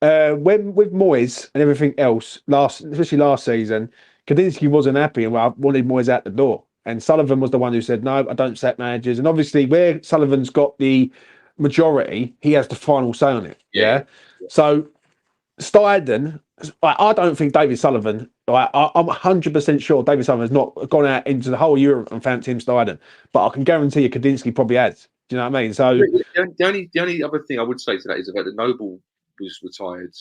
when with Moyes and everything else especially last season, Kadinsky wasn't happy and wanted Moyes out the door. And Sullivan was the one who said, "No, I don't sack managers." And obviously, where Sullivan's got the majority, he has the final say on it. Yeah. So Steiden, I don't think David Sullivan. I'm 100% sure David Sullivan's not gone out into the whole Europe and found Tim Steiden, but I can guarantee you Kadinsky probably has. Do you know what I mean? So the only other thing I would say to that is about the Noble was retired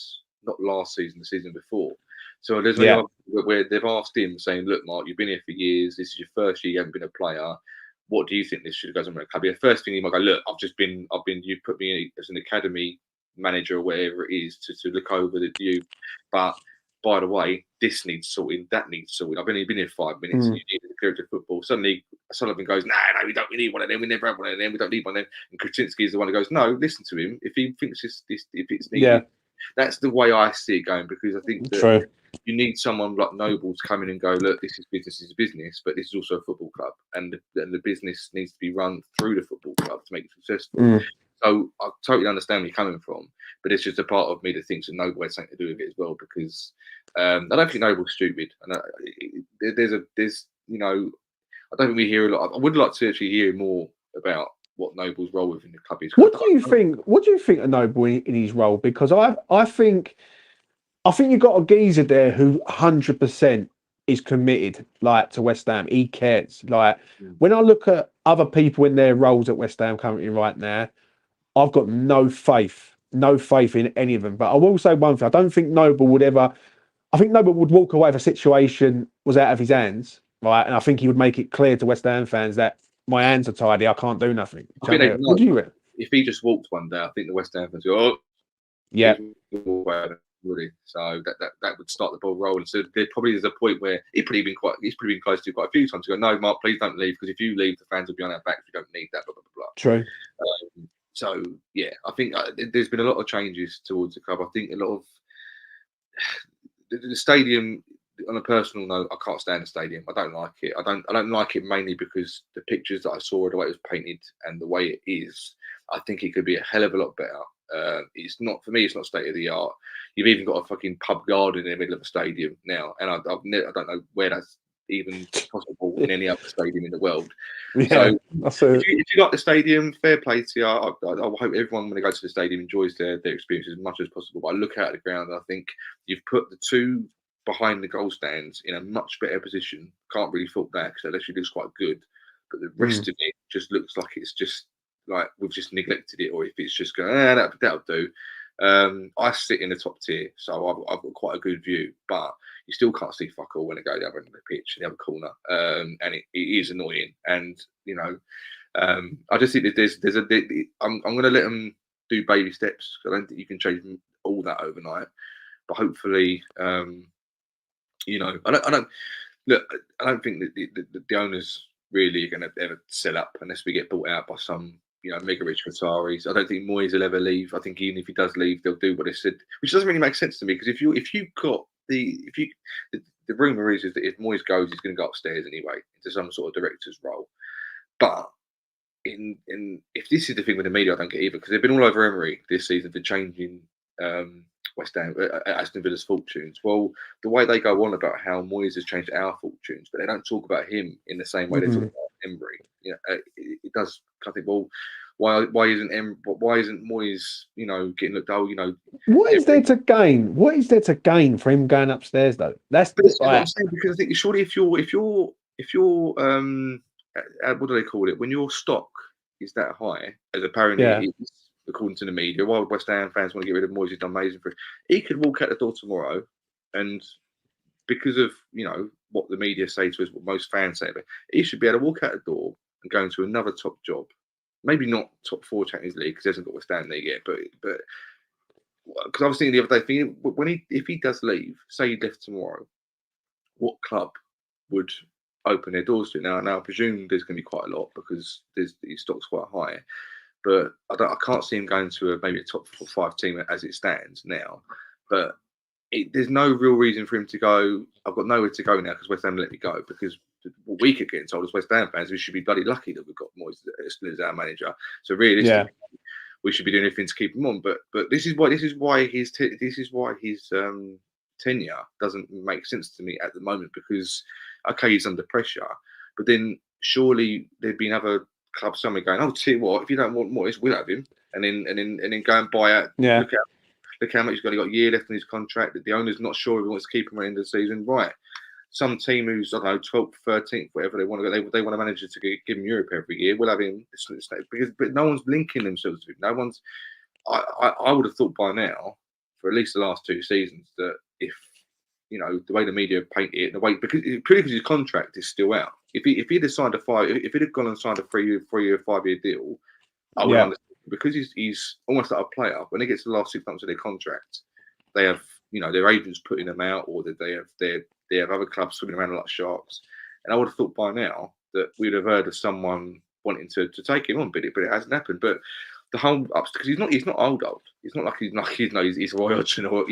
not last season, the season before. So there's where they've asked him saying, "Look, Mark, you've been here for years. This is your first year. You haven't been a player. What do you think this should have gone on the club?" The first thing he might go, "Look, you put me in as an academy manager or whatever it is to look over the youth. But by the way, this needs sorting, that needs sorting. I've only been here 5 minutes and you need to clear it to football." Suddenly Sullivan goes, "No, we don't. We need one of them. We never have one of them. We don't need one of them." And Krasinski is the one who goes, "No, listen to him. If he thinks if it's needed." That's the way I see it going, because I think that you need someone like Noble to come in and go, "Look, this is business, but this is also a football club, and the business needs to be run through the football club to make it successful." So I totally understand where you're coming from, but it's just a part of me that thinks that Noble had something to do with it as well, because I don't think Noble's stupid. And I don't think we hear a lot. I would like to actually hear more about what Noble's role within the club is. What do you think of Noble in his role? Because I think you've got a geezer there who 100% is committed, like, to West Ham. He cares. Like, when I look at other people in their roles at West Ham currently right now, I've got no faith in any of them. But I will say one thing: I don't think Noble would ever. I think Noble would walk away if a situation was out of his hands, right? And I think he would make it clear to West Ham fans that my hands are tidy, I can't do nothing. What do you reckon? If he just walked one day, I think the West Ham fans go, "Oh, yeah." really. So that would start the ball rolling. So there's a point where he's probably been close to quite a few times to go, no, Mark, please don't leave, because if you leave, the fans will be on our backs. We don't need that. Blah blah blah. True. So yeah, I think there's been a lot of changes towards the club. I think a lot of the stadium. On a personal note, I can't stand the stadium. I don't like it. I don't like it mainly because the pictures that I saw, the way it was painted, and the way it is. I think it could be a hell of a lot better. It's not, for me. It's not state of the art. You've even got a fucking pub garden in the middle of a stadium now, and I don't know where that's even possible in any other stadium in the world. Yeah, so if you like the stadium, fair play to you. I hope everyone, when they go to the stadium, enjoys their experience as much as possible. But I look out at the ground and I think you've put the two behind the goal stands in a much better position. Can't really fault that, because that actually looks quite good. But the rest of it just looks like it's just like we've just neglected it, or if it's just going, that'll do. I sit in the top tier, so I've got quite a good view, but you still can't see fuck all when I go the other end of the pitch, the other corner, and it is annoying. And I just think that I'm going to let them do baby steps. I don't think you can change all that overnight, but hopefully, I don't think that the owners really are going to ever sell up unless we get bought out by some mega rich Qataris. I don't think Moyes will ever leave. I think even if he does leave, they'll do what they said, which doesn't really make sense to me, because if you've got the rumor is that if Moyes goes, he's going to go upstairs anyway into some sort of director's role. But if this is the thing with the media, I don't get either, because they've been all over Emery this season for changing West Ham, Aston Villa's fortunes. Well, the way they go on about how Moyes has changed our fortunes, but they don't talk about him in the same way they talk about Emery. It does. I think, well, why isn't Moyes, getting looked? What is there to gain? What is there to gain for him going upstairs, though? That's what I'm saying, because I think surely if you're what do they call it, when your stock is that high, as apparently it is, according to the media, while West Ham fans want to get rid of Moyes, he's done amazing for it. He could walk out the door tomorrow, and because of what the media say to us, what most fans say, but he should be able to walk out the door and go into another top job. Maybe not top 4 Champions League, because he hasn't got West Ham there yet, but because I was thinking the other day, if he does leave, say he left tomorrow, what club would open their doors to it? Now I presume there's going to be quite a lot, because his stock's quite high. But I can't see him going to maybe a top 5 team as it stands now. But there's no real reason for him to go. I've got nowhere to go now because West Ham let me go. Because what we keep getting told as West Ham fans, we should be bloody lucky that we've got Moyes as our manager. So realistically, we should be doing everything to keep him on. But this is why his tenure doesn't make sense to me at the moment, because okay, he's under pressure, but then surely there'd be another club somewhere going, oh, tell you what, if you don't want Moyes, we'll have him, and then go and buy out. Look how much he's got. He got a year left on his contract. That the owner's not sure if he wants to keep him at the end of the season. Right, some team who's 12th, 13th, whatever they want to go, they want a manager to give him Europe every year. We'll have him, but no one's linking themselves to him. No one's. I would have thought by now, for at least the last 2 seasons, that if the way the media paint it, the way because his contract is still out. If he'd have signed if he'd have gone and signed a 3-year, 5-year deal, I would understand. Because he's almost like a player. When they get to the last 6 months of their contract, they have their agents putting them out, or that they have other clubs swimming around like sharks. And I would have thought by now that we'd have heard of someone wanting to take him on, but it hasn't happened. But the whole because he's not old. It's not like he's Roy Hodgson, or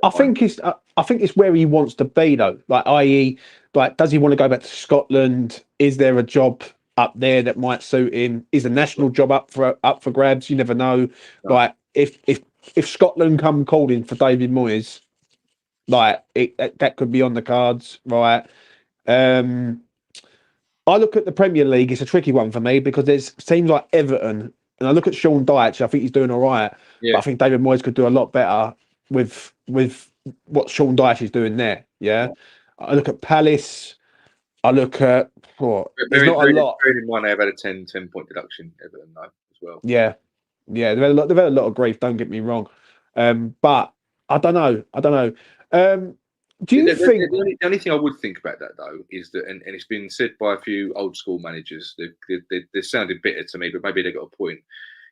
I think it's where he wants to be, though. Like, i.e., like, does he want to go back to Scotland? Is there a job up there that might suit him? Is a national job up for grabs? You never know. No. Like, if Scotland come calling for David Moyes, like that could be on the cards, right? I look at the Premier League. It's a tricky one for me, because there's teams like Everton, and I look at Sean Dyche. I think he's doing all right, but I think David Moyes could do a lot better with what Sean Dyche is doing there. Yeah, I look at Palace. I look at there's not a lot. In mind, they've had a 10-point deduction, Everton, though, as well. Yeah, they've had a lot of grief. Don't get me wrong, but I don't know. Do you think the only thing I would think about that, though, is that, and it's been said by a few old school managers, they sounded bitter to me, but maybe they got a point.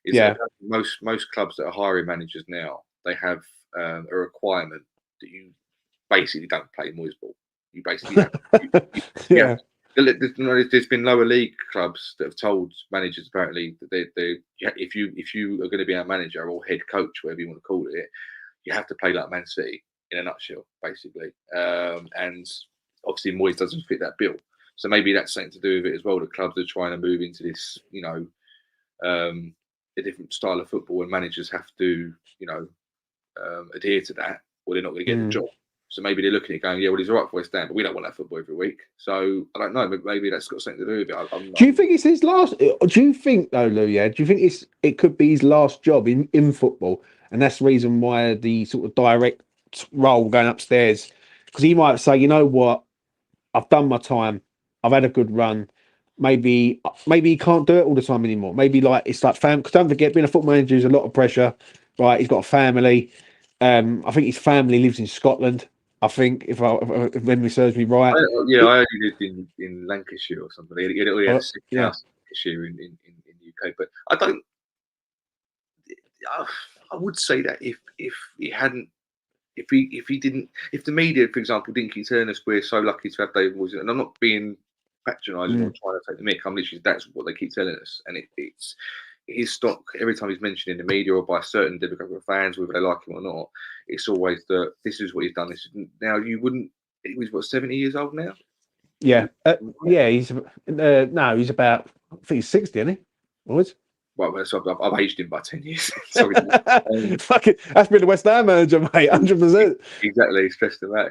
Is that most clubs that are hiring managers now they have a requirement that you basically don't play Moyes ball. You basically have, Yeah. there's been lower league clubs that have told managers apparently that if you are going to be our manager or head coach, whatever you want to call it, you have to play like Man City in a nutshell, basically. And obviously Moyes doesn't fit that bill, so maybe that's something to do with it as well. The clubs are trying to move into this, a different style of football, and managers have to, adhere to that, or they're not going to get the job. So maybe they're looking at it going, yeah, well, he's all right for West Ham, but we don't want that football every week. So I don't know, but maybe that's got something to do with it. Do you think it's his last? Do you think though, Lou? Yeah, do you think it could be his last job in football, and that's the reason why the sort of direct role going upstairs? Because he might say, you know what, I've done my time, I've had a good run. Maybe he can't do it all the time anymore. Maybe like it's like family. Because don't forget, being a football manager is a lot of pressure, right? He's got a family. I think his family lives in Scotland. I think if memory serves me right. I only lived in Lancashire or something. He had a sick house in Lancashire in the UK. But I don't. I would say that if he hadn't, if the media, for example, didn't keep telling us we're so lucky to have David Moyes, and I'm not being patronising or trying to take the mick. I'm literally, that's what they keep telling us, and it's his stock every time he's mentioned in the media or by certain demographic of fans, whether they like him or not. It's always that this is what he's done. Now you wouldn't. He was what, 70 years old now. Yeah, he's no, he's about, I think he's 60, isn't he? Always. Well, so I've aged him by 10 years. Sorry. Fuck it. That's been the West Ham manager, mate. 100%. Exactly, stressed him out,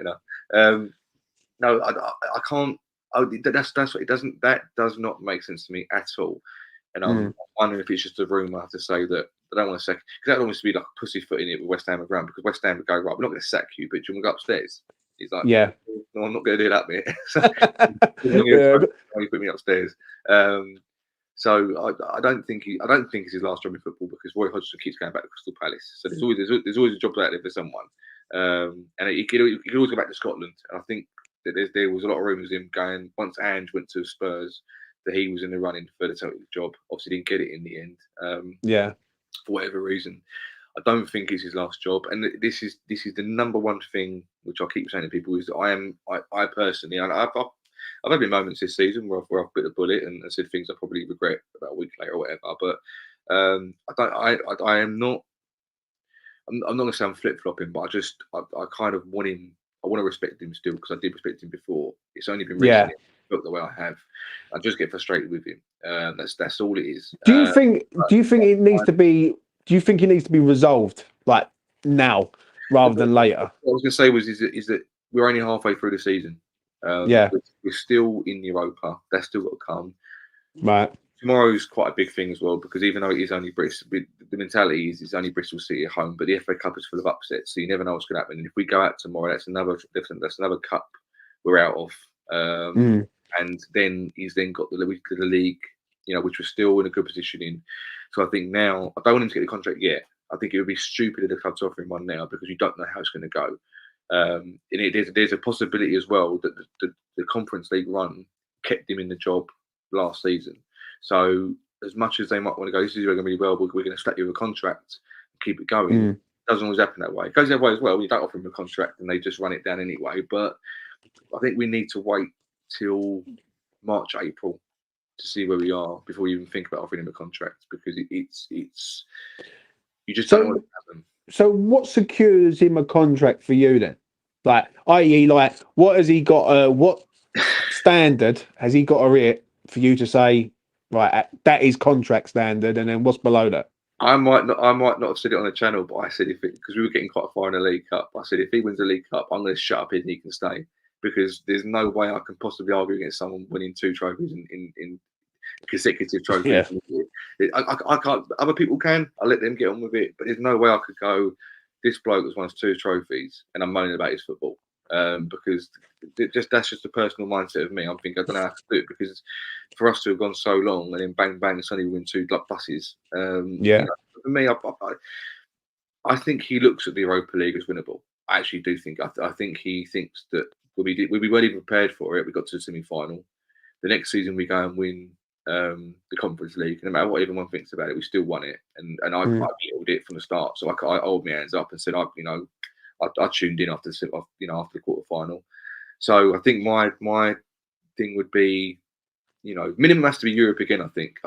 No, I can't. That's what it doesn't. That does not make sense to me at all. And I'm wondering if it's just a rumour to say that they don't want to sack, because that would almost be like pussyfooting it with West Ham around, because West Ham would go, right, we're not going to sack you, but do you want to go upstairs? He's like, yeah, no, I'm not going to do that bit. You put me upstairs. So I don't think it's his last job in football, because Roy Hodgson keeps going back to Crystal Palace. So there's always a job out there for someone, and he could always go back to Scotland. And I think that there was a lot of rumours of him going, once Ange went to Spurs, that he was in the running for the Celtic job. Obviously, didn't get it in the end. For whatever reason. I don't think it's his last job, and this is the number one thing which I keep saying to people is that I personally, and I've had moments this season where I've bit the bullet and said things I probably regret about a week later or whatever. But I'm not going to say I'm flip flopping, but I kind of want him. I want to respect him still, because I did respect him before. It's only been recently I felt the way I have. I just get frustrated with him. That's all it is. Do you think it needs to be? Do you think it needs to be resolved like now rather than later? What I was going to say is that we're only halfway through the season. We're still in Europa. That's still got to come. Right. Tomorrow's quite a big thing as well, because even though it is only Bristol, the mentality is it's only Bristol City at home, but the FA Cup is full of upsets, so you never know what's going to happen. And if we go out tomorrow, that's another cup we're out of. And then he's then got the league, which we're still in a good position in. So I think now, I don't want him to get the contract yet. I think it would be stupid of the club to offer him one now, because you don't know how it's going to go. And there's a possibility as well that the Conference League run kept him in the job last season. So as much as they might want to go, this is going really well, we're going to slap you with a contract, keep it going. It doesn't always happen that way. It goes the other way as well. You don't offer them a contract and they just run it down anyway. But I think we need to wait till March, April to see where we are before you even think about offering him a contract, because it's you just don't know what's happen. So what secures him a contract for you then? Like, i.e., like, what has he got? What standard has he got to hit for you to say, right, that is contract standard, and then what's below that? I might not have said it on the channel, but I said because we were getting quite far in the League Cup, I said if he wins the League Cup, I'm going to shut up and he can stay, because there's no way I can possibly argue against someone winning 2 trophies in consecutive trophies. Yeah. I can't. Other people can. I let them get on with it, but there's no way I could go, this bloke has won 2 trophies and I'm moaning about his football, because that's just a personal mindset of me. I'm thinking I don't know how to do it, because for us to have gone so long and then bang bang suddenly win 2 buses. For me, I think he looks at the Europa League as winnable. I actually do think. I think he thinks that we weren't even prepared for it. We got to the semi-final. The next season we go and win the Conference League. And no matter what everyone thinks about it, we still won it. And I belittled it from the start. So I hold my hands up and said, I tuned in after the quarter final. So I think my thing would be, minimum has to be Europe again. I think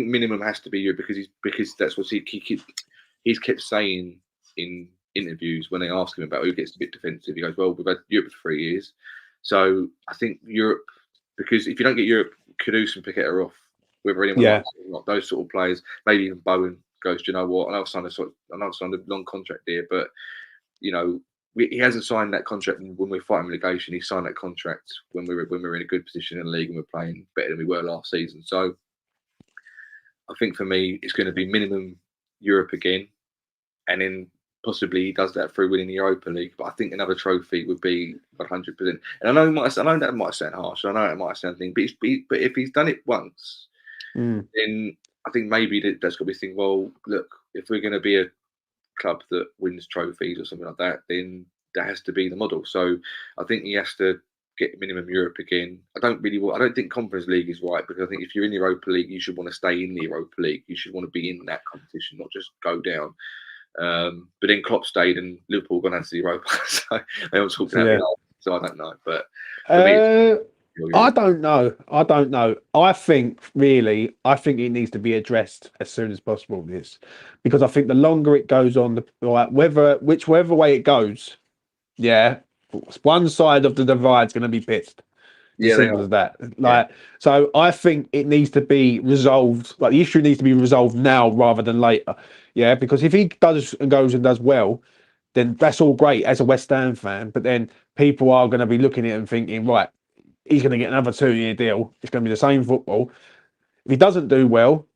minimum has to be Europe because that's what he's kept saying in interviews when they ask him about who gets a bit defensive. He goes, well, we've had Europe for 3 years. So I think Europe, because if you don't get Europe, Kudus and Piquet are off. Whether anyone likes it or not, those sort of players, maybe even Bowen goes, do you know what? I know I've signed a long contract here, but he hasn't signed that contract when we're fighting relegation. He signed that contract when we were in a good position in the league and we're playing better than we were last season. So I think for me, it's going to be minimum Europe again, and then possibly he does that through winning the Europa League. But I think another trophy would be 100%. And I know that might sound harsh. I know it might sound thing, but if he's done it once, then I think maybe that's got to be thinking. Well, look, if we're going to be a club that wins trophies or something like that, then that has to be the model. So I think he has to get minimum Europe again. I don't think Conference League is right, because I think if you're in the Europa League, you should want to stay in the Europa League. You should want to be in that competition, not just go down. But then Klopp stayed and Liverpool gone out to the Europa, so they all talked about it. So I don't know, but for me, I don't know. I think it needs to be addressed as soon as possible. This, because I think the longer it goes on, whichever way it goes, one side of the divide's going to be pissed. Simple as that. So I think it needs to be resolved. Like, the issue needs to be resolved now rather than later. Yeah, because if he goes and does well, then that's all great as a West Ham fan. But then people are going to be looking at it and thinking, right, he's going to get another 2-year deal. It's going to be the same football. If he doesn't do well,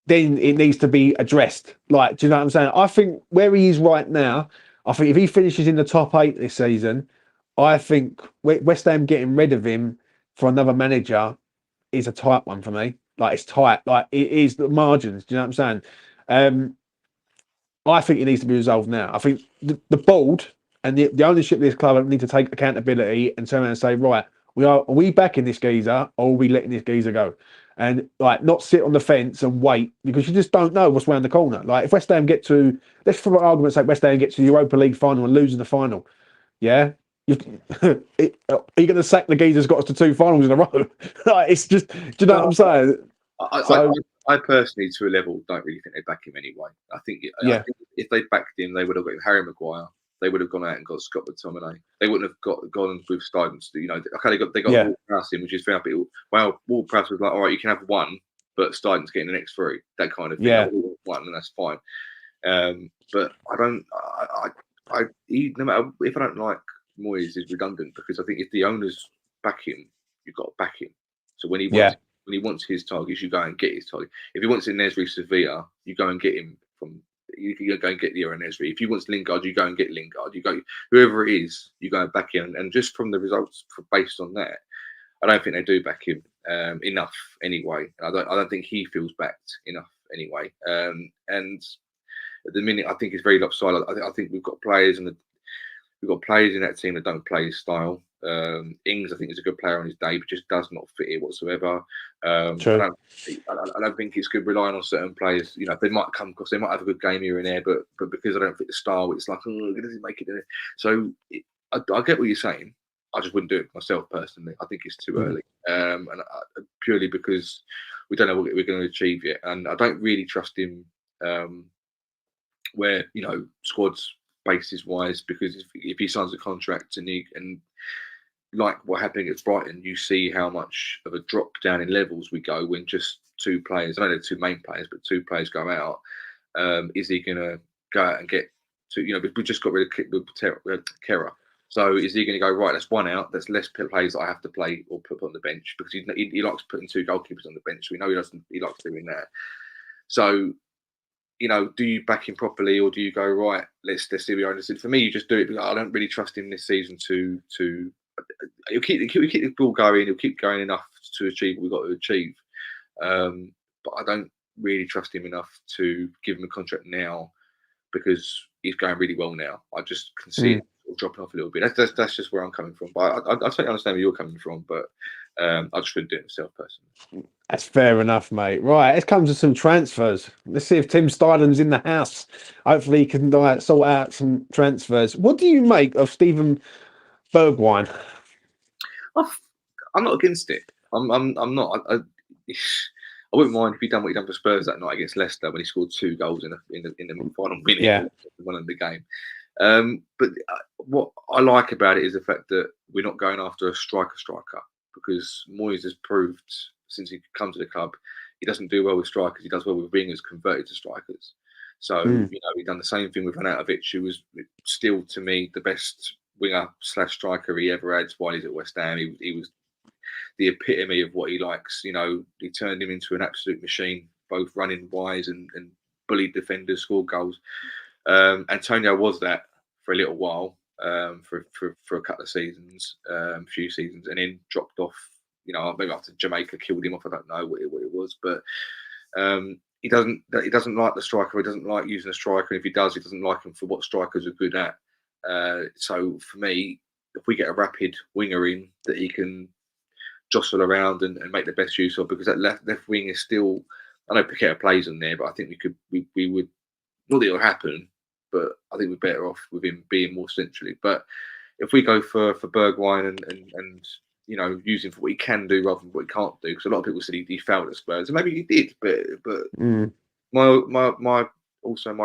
then it needs to be addressed. Like, do you know what I'm saying? I think where he is right now, I think if he finishes in the top 8 this season, I think West Ham getting rid of him for another manager is a tight one for me. Like, it's tight. Like, it is the margins. Do you know what I'm saying? I think it needs to be resolved now. I think the board and the ownership of this club need to take accountability and turn around and say, right, are we backing this geezer, or are we letting this geezer go? And, like, not sit on the fence and wait, because you just don't know what's around the corner. Like, if West Ham let's for argument's sake, West Ham get to the Europa League final and lose in the final, are you going to sack the geezer who's got us to 2 finals in a row? Like, it's just, do you know what I'm saying? I personally, to a level, don't really think they back him anyway. I think if they backed him, they would have got Harry Maguire. They would have gone out and got Scott McTominay. They wouldn't have gone with Stuyvesant. They got Ward-Prowse in, which is fair. Well, Ward-Prowse was like, all right, you can have 1, but Stuyvesant's getting the next 3. That kind of thing. Yeah. 1, and that's fine. But I don't. No matter if I don't like Moyes, is redundant, because I think if the owners back him, you've got to back him. So when he wants his targets, you go and get his target. If he wants Nesri Sevilla, you go and get him from. You go and get Leo Nesri. If he wants Lingard, you go and get Lingard. You go, whoever it is, you go and back him. And just from the results, based on that, I don't think they do back him enough anyway. I don't think he feels backed enough anyway. And at the minute, I think it's very lopsided. I think we've got players in that team that don't play his style. Ings, I think, is a good player on his day, but just does not fit it whatsoever. I don't think it's good relying on certain players. They might come across, they might have a good game here and there, but because I don't fit the style, it's like, oh, does he make it? So I get what you're saying. I just wouldn't do it myself personally. I think it's too early, and purely because we don't know what we're going to achieve yet, and I don't really trust him. Where squads basis wise, because if he signs a contract and like what happened at Brighton, you see how much of a drop down in levels we go when just 2 players, I know they're 2 main players, but 2 players go out. Is he going to go out and get to, we just got rid of Kera. So is he going to go, right, that's 1 out, that's less players that I have to play or put on the bench, because he likes putting 2 goalkeepers on the bench. We know he likes doing that. So, do you back him properly, or do you go, right, let's see what I said? For me, you just do it because I don't really trust him this season to he'll keep the ball going, he'll keep going enough to achieve what we've got to achieve. But I don't really trust him enough to give him a contract now, because he's going really well now. I just can see it dropping off a little bit. That's just where I'm coming from. But I totally understand where you're coming from. But I just couldn't do it myself personally. That's fair enough, mate. Right, let's come to some transfers. Let's see if Tim Steiden's in the house. Hopefully, he can sort out some transfers. What do you make of Stephen Bergwijn? I'm not against it. I'm not. I wouldn't mind if he'd done what he done for Spurs that night against Leicester when he scored 2 goals in the final minute, Yeah. one of the game. But what I like about it is the fact that we're not going after a striker, because Moyes has proved since he come to the club, he doesn't do well with strikers. He does well with wingers converted to strikers. So he's done the same thing with Arnautovic, who was still to me the best winger / striker he ever had while he's at West Ham. He was the epitome of what he likes. He turned him into an absolute machine, both running wise and bullied defenders, scored goals. Antonio was that for a little while, for a couple of seasons, few seasons, and then dropped off. Maybe after Jamaica killed him off. I don't know what it was, but he doesn't like the striker. He doesn't like using a striker. And if he does, he doesn't like him for what strikers are good at. So for me, if we get a rapid winger in that he can jostle around and make the best use of, because that left wing is still. I know Paqueta plays on there, but I think we would. Not that it'll happen, but I think we're better off with him being more centrally. But if we go for Bergwijn and use him for what he can do rather than what he can't do, because a lot of people said he failed at Spurs, and maybe he did. But my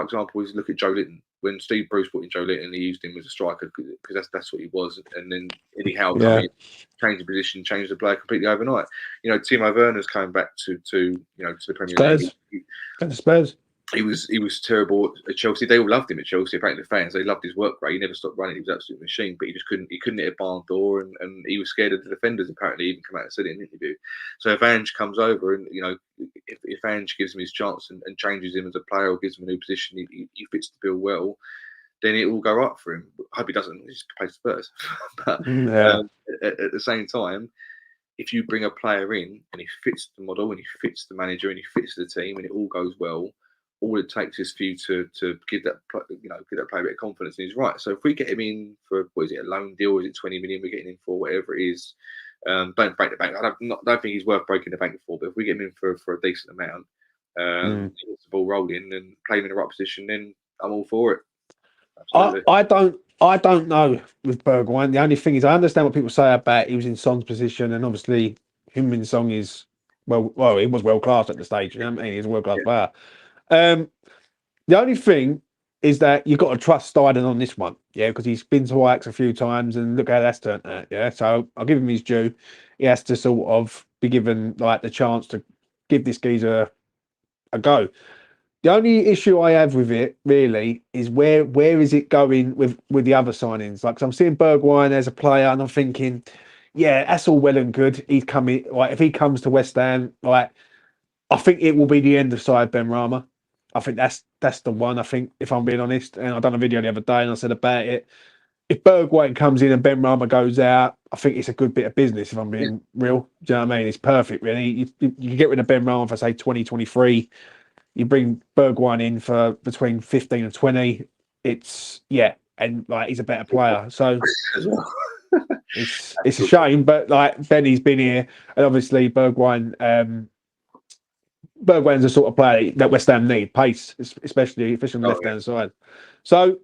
example is look at Joe Linton. When Steve Bruce brought in Joe Linton, he used him as a striker because that's what he was. And then Eddie Howe came in, changed the position, changed the player completely overnight. Timo Werner's coming back to the Premier League. Spurs. He was terrible at Chelsea. They all loved him at Chelsea. Apparently, the fans, they loved his work rate. He never stopped running. He was an absolute machine, but he just couldn't hit a barn door, and he was scared of the defenders. Apparently, he even come out and said it in an interview. So if Ange comes over and if Ange gives him his chance and changes him as a player or gives him a new position, he fits the bill well, then it will go up for him. I hope he doesn't. He just plays Spurs. But at the same time, if you bring a player in and he fits the model and he fits the manager and he fits the team and it all goes well, all it takes is for you to give that player a bit of confidence, and he's right. So if we get him in for a loan deal, is it 20 million we're getting him for, whatever it is, don't break the bank. I don't think he's worth breaking the bank for, but if we get him in for a decent amount, gets the ball rolling and play him in the right position, then I'm all for it. I don't know with Bergwijn. The only thing is I understand what people say about he was in Son's position, and obviously Heung-min Son is well, he was world class at the stage. You know what I mean? He's a world class player. The only thing is that you've got to trust Steiden on this one, because he's been to Ajax a few times and look how that's turned out, So I'll give him his due. He has to sort of be given the chance to give this geezer a go. The only issue I have with it really is where is it going with the other signings? Like, 'cause I'm seeing Bergwijn as a player, and I'm thinking, that's all well and good. He's coming. If he comes to West Ham, I think it will be the end of Saïd Benrahma. I think that's the one. I think, if I'm being honest, and I done a video the other day and I said about it. If Bergwijn comes in and Benrahma goes out, I think it's a good bit of business. If I'm being real, do you know what I mean? It's perfect, really. You get rid of Benrahma for say 2023. You bring Bergwijn in for between 15 and 20. It's and he's a better player. So it's a shame, but Benny's been here, and obviously Bergwijn's the sort of player that West Ham need, pace, especially on the left hand side. So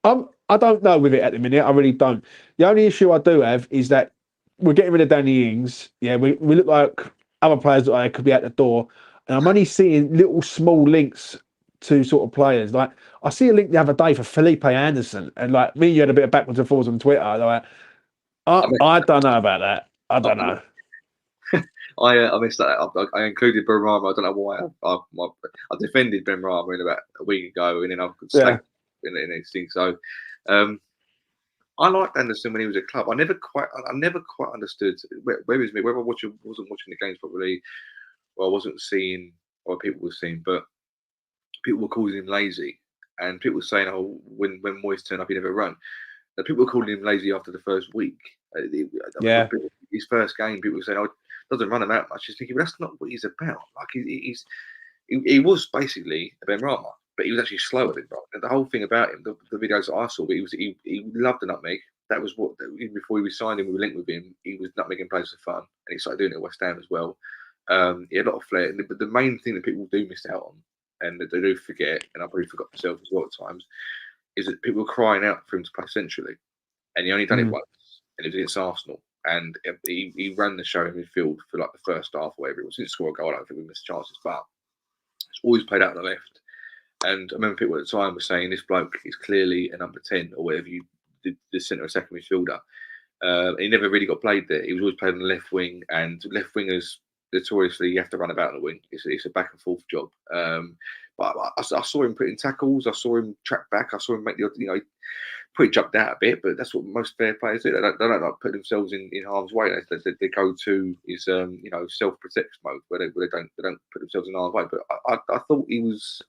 I don't know with it at the minute. I really don't. The only issue I do have is that we're getting rid of Danny Ings. We look like other players that could be at the door, and I'm only seeing little small links to sort of players. Like, I see a link the other day for Felipe Anderson, and me and you had a bit of backwards and forwards on Twitter. I don't know about that. I don't know. I missed that. I included Benrahma. I don't know why. I defended Benrahma about a week ago, and then I could stay in this thing. So I liked Anderson when he was at club. I never quite understood where is me. Whether I wasn't watching the games properly, or I wasn't seeing what people were seeing, but people were calling him lazy, and people were saying, "Oh, when Moyes turned up, he never run." And people were calling him lazy after the first week. His first game, people were saying, "Oh, doesn't run him out much." He's thinking, well, that's not what he's about. Like, he was basically a Benrahma, but he was actually slower than Benrahma. And the whole thing about him, the videos that I saw, he loved the nutmeg. that was what, even before we signed him, we were linked with him. He was nutmegging players for fun, and he started doing it at West Ham as well. He had a lot of flair. But the main thing that people do miss out on, and that they do forget, and I probably forgot myself as well at times, is that people were crying out for him to play centrally, and he only done it once, and it was against Arsenal. And he ran the show in midfield for like the first half, or whatever it was. He didn't score a goal. I don't think we missed chances, but it's always played out on the left. And I remember people at the time were saying this bloke is clearly a number 10 or whatever you did, the centre or second midfielder. He never really got played there. He was always played on the left wing, and left wingers notoriously you have to run about on the wing. It's a back and forth job. But I saw him putting tackles. I saw him track back. I saw him make the probably jumped out a bit, but that's what most fair players do. They don't like put themselves in harm's way. They go to is self-protect mode where they don't put themselves in harm's way. But I thought he was.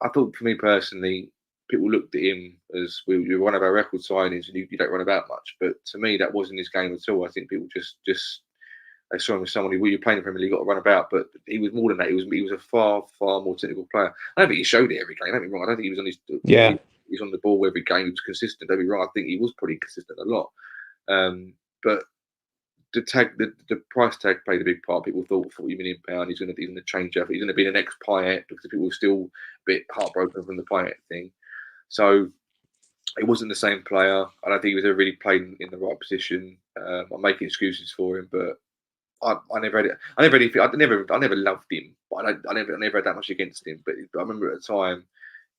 I thought for me personally, people looked at him as we were one of our record signings, and you don't run about much. But to me, that wasn't his game at all. I think people just they saw him as someone who, well, you're playing in Premier League, you got to run about. But he was more than that. He was a far more technical player. I don't think he showed it every game. Don't get me wrong. I don't think he was on his He was on the ball every game. He was consistent. Don't be wrong. I think he was pretty consistent a lot. But the price tag played a big part. People thought £40 million. He's going to change up. He's going to be the next Payet, because people were still a bit heartbroken from the Payet thing. So it wasn't the same player. I don't think he was ever really played in the right position. I'm making excuses for him, but I never loved him. But I never had that much against him. But I remember at the time.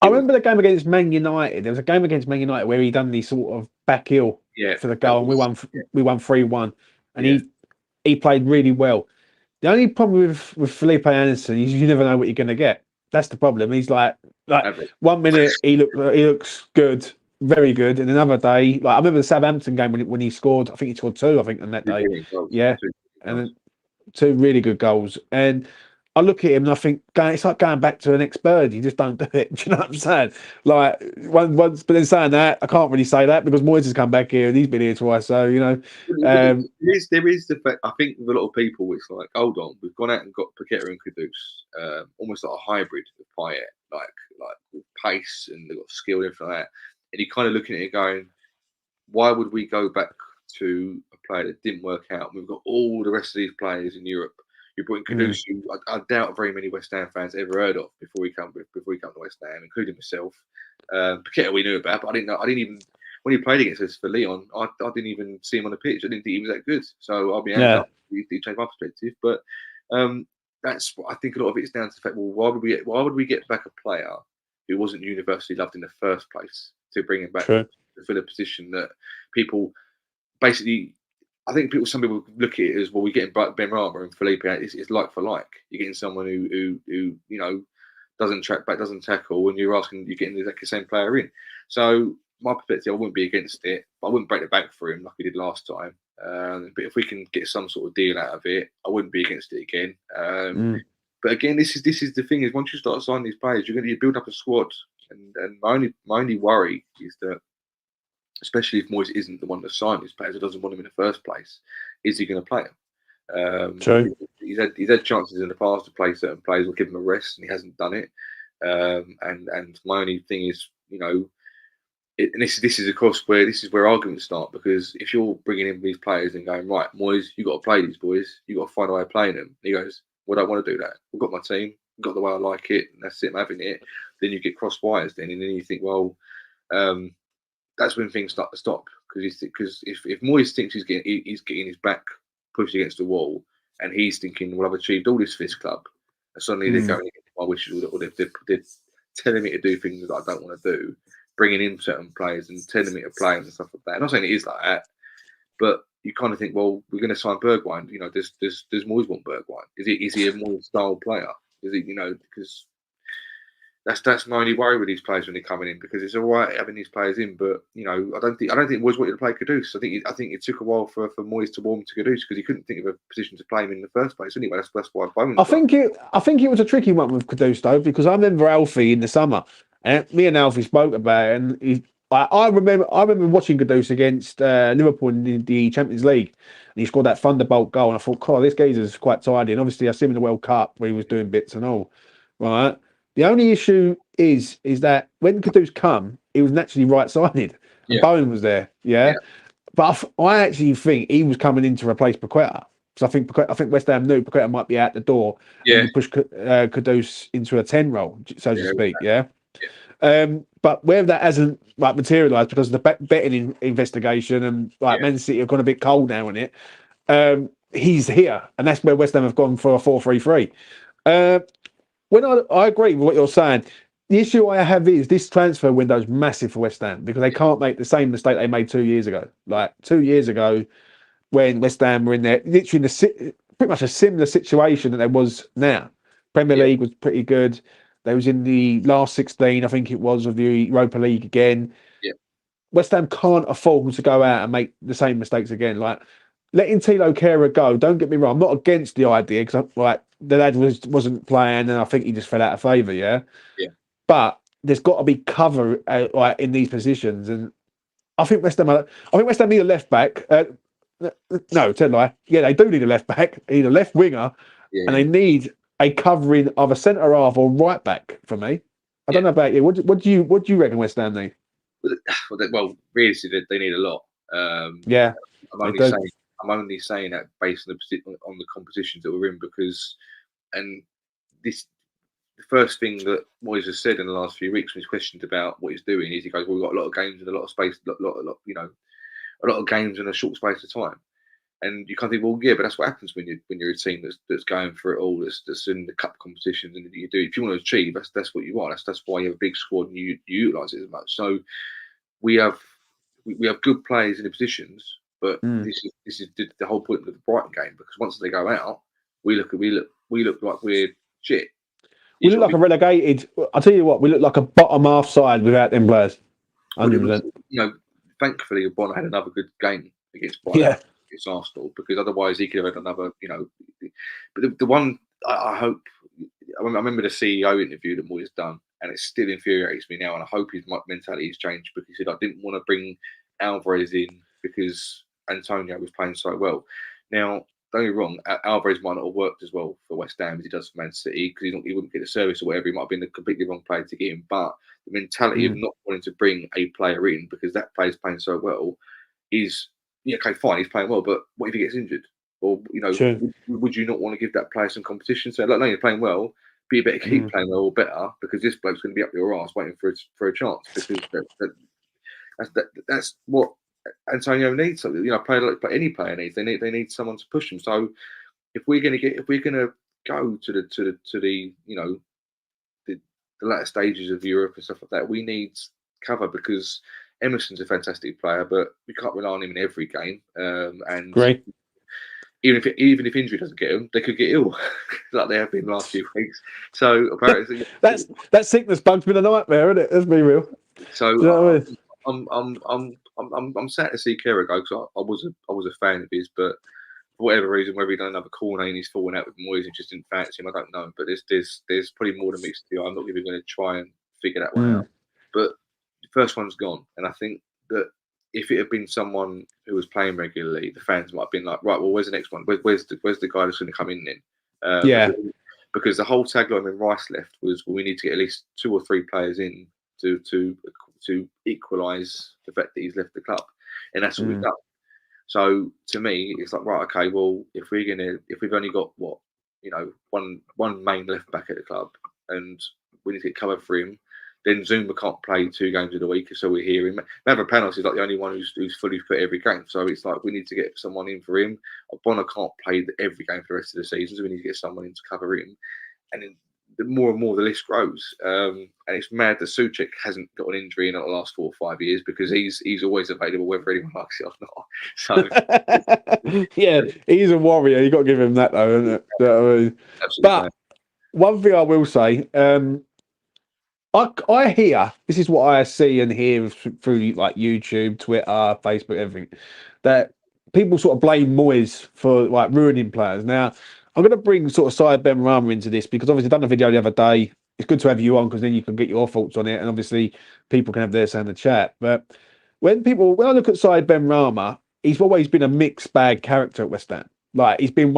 I remember the game against Man United. There was a game against Man United where he done the sort of back heel for the goal, and we won 3-1, and he played really well. The only problem with Felipe Anderson is you never know what you're going to get. That's the problem. He's like 1 minute he looks good, very good, and another day, like I remember the Southampton game when he scored. I think he scored 2. I think on that day, and then 2 really good goals. And I look at him and I think it's like going back to an ex-bird. You just don't do it. Do you know what I'm saying? Like once, but then saying that, I can't really say that because Moyes has come back here and he's been here twice. So there is the fact. I think with a lot of people, it's like, hold on, we've gone out and got Paqueta and Kudus, almost like a hybrid of Payet, like with pace, and they've got skill and everything like that. And you're kind of looking at it going, why would we go back to a player that didn't work out? We've got all the rest of these players in Europe. You brought in Kudus, who I doubt very many West Ham fans ever heard of before he come to West Ham, including myself. Paqueta we knew about, but I didn't even when he played against us for Leon, I didn't even see him on the pitch. I didn't think he was that good. So I'll be honest, he changed my perspective. But that's what I think a lot of it is down to the fact. Well, why would we get back a player who wasn't universally loved in the first place to bring him back to fill a position that people basically. I think some people look at it as, well, we're getting Benrahma and Felipe. It's like for like. You're getting someone who doesn't track back, doesn't tackle, and you're getting exactly the same player in. So my perspective, I wouldn't be against it. I wouldn't break the bank for him like we did last time. But if we can get some sort of deal out of it, I wouldn't be against it again. But again, this is the thing is, once you start signing these players, you're going to build up a squad. And my only worry is that, especially if Moyes isn't the one to sign these players, or doesn't want him in the first place, is he going to play them? True. He's had chances in the past to play certain players or give him a rest, and he hasn't done it. And my only thing is, and this is of course where arguments start, because if you're bringing in these players and going, right, Moyes, you got to play these boys, you got to find a way of playing them. And he goes, well, I don't want to do that. We've got my team, we've got the way I like it, and that's it. I'm having it. Then you get cross wires, and then you think, well. That's when things start to stop, because if Moyes thinks he's getting his back pushed against the wall, and he's thinking, well, I've achieved all this for this club, and suddenly they're going against my wishes, or they're telling me to do things that I don't want to do, bringing in certain players and telling me to play and stuff like that. I'm not saying it is like that, but you kind of think, well, we're going to sign Bergwijn. Does Moyes want Bergwijn? Is he a Moyes style player? Is it because. That's my only worry with these players when they're coming in, because it's all right having these players in, but I don't think Moyes wanted to play Kudus. I think it took a while for Moyes to warm to Kudus, because he couldn't think of a position to play him in the first place. Anyway, that's why Bowen's. I think it was a tricky one with Kudus though, because I remember Alfie in the summer, and me and Alfie spoke about it, and I remember watching Kudus against Liverpool in the Champions League, and he scored that thunderbolt goal, and I thought, God, this geezer's quite tidy. And obviously, I see him in the World Cup where he was doing bits and all, right. The only issue is that when Kudus come, he was naturally right-sided. and Yeah. Bowen was there. Yeah. Yeah. But I actually think he was coming in to replace Paqueta. Because I think West Ham knew Paqueta might be out the door, and Yeah. you push Kudus into a 10 role, so to Yeah. speak. Yeah. Yeah. But where that hasn't like materialised because of the betting investigation and like Yeah. Man City have gone a bit cold now on it. He's here, and that's where West Ham have gone for a 4-3-3. When I agree with what you're saying, the issue I have is this transfer window is massive for West Ham because they can't make the same mistake they made 2 years ago. Like 2 years ago, when West Ham were in there, literally in pretty much a similar situation that there was now. Premier Yeah. League was pretty good. They was in the last 16, I think it was, of the Europa League again. Yeah. West Ham can't afford to go out and make the same mistakes again. Like letting Tilo Kehrer go. Don't get me wrong. I'm not against the idea because like the lad wasn't playing, and I think he just fell out of favour. Yeah. Yeah. But there's got to be cover like in these positions, and I think West Ham. I think West Ham need a left back. No, tell lie. Yeah, they do need a left back. They need a left winger, Yeah. and they need a covering of a centre half or right back for me. I don't know about you. What do you reckon West Ham need? Well, realistically, they need a lot. Yeah, I'm only saying that based on the competitions that we're in because, and this the first thing that Moyes has said in the last few weeks when he's questioned about what he's doing is he goes, "Well, we've got a lot of games and a lot of space, a lot a lot of games in a short space of time." And you can't think, well, yeah, but that's what happens when you're a team that's going for it all, that's in the cup competitions, and you do. If you want to achieve, that's what you want. That's why you have a big squad and you utilise it as much. So we have good players in the positions, but this is the whole point of the Brighton game because once they go out, we look like we're shit. We look like a relegated. I'll tell you what, we look like a bottom half side without them players. 100%. Thankfully, Bonner had another good game against Brighton. Yeah. Against Arsenal because otherwise he could have had another, But the one I hope, I remember the CEO interview that Moyes done, and it still infuriates me now. And I hope his mentality has changed because he said I didn't want to bring Alvarez in because Antonio was playing so well. Now, don't get me wrong, Alvarez might not have worked as well for West Ham as he does for Man City because he wouldn't get the service or whatever. He might have been the completely wrong player to get him. But the mentality of not wanting to bring a player in because that player's playing so well is. Yeah, okay, fine, he's playing well, but what if he gets injured? Or, Sure. would you not want to give that player some competition? So, like, no, you're playing well, but you better keep playing well or better because this bloke's going to be up your arse waiting for a chance because that's what Antonio needs. Player like any player needs. They need someone to push them. So, if we're going to go to the latter stages of Europe and stuff like that, we need cover because Emerson's a fantastic player, but we can't rely on him in every game. And Great. Even if injury doesn't get him, they could get ill, like they have been the last few weeks. So apparently, that sickness bug's been a nightmare, isn't it? Let's be real. So you know what I mean? I'm sad to see Kehrer go because I was a fan of his, but for whatever reason, whether he done another corner and he's falling out with Moyes and just didn't fancy him, I don't know. But there's probably more than meets the eye. I'm not even going to try and figure that one out. But the first one's gone, and I think that if it had been someone who was playing regularly, the fans might have been like, right, well, where's the next one? Where's the guy that's going to come in then? Yeah. Because the whole tagline when Rice left was, well, we need to get at least 2 or 3 players in to equalise the fact that he's left the club, and that's what we've done. So to me, it's like, right, okay, well, if we've only got one main left back at the club, and we need to get cover for him, then Zuma can't play 2 games of the week, so we're hearing Mavropanos is like the only one who's fully fit every game. So it's like we need to get someone in for him. Bonner can't play every game for the rest of the season, so we need to get someone in to cover him. And then the more and more the list grows, and it's mad that Souček hasn't got an injury in the last 4 or 5 years because he's always available whether anyone likes it or not. So yeah, he's a warrior. You got to give him that though, isn't it? You know what I mean? absolutely. But one thing I will say. I hear, this is what I see and hear through like YouTube, Twitter, Facebook, everything, that people sort of blame Moyes for like ruining players. Now, I'm going to bring sort of Syed Benrahma into this because obviously I've done a video the other day. It's good to have you on because then you can get your thoughts on it, and obviously people can have their say in the chat. But when I look at Syed Benrahma, he's always been a mixed bag character at West Ham. Like he's been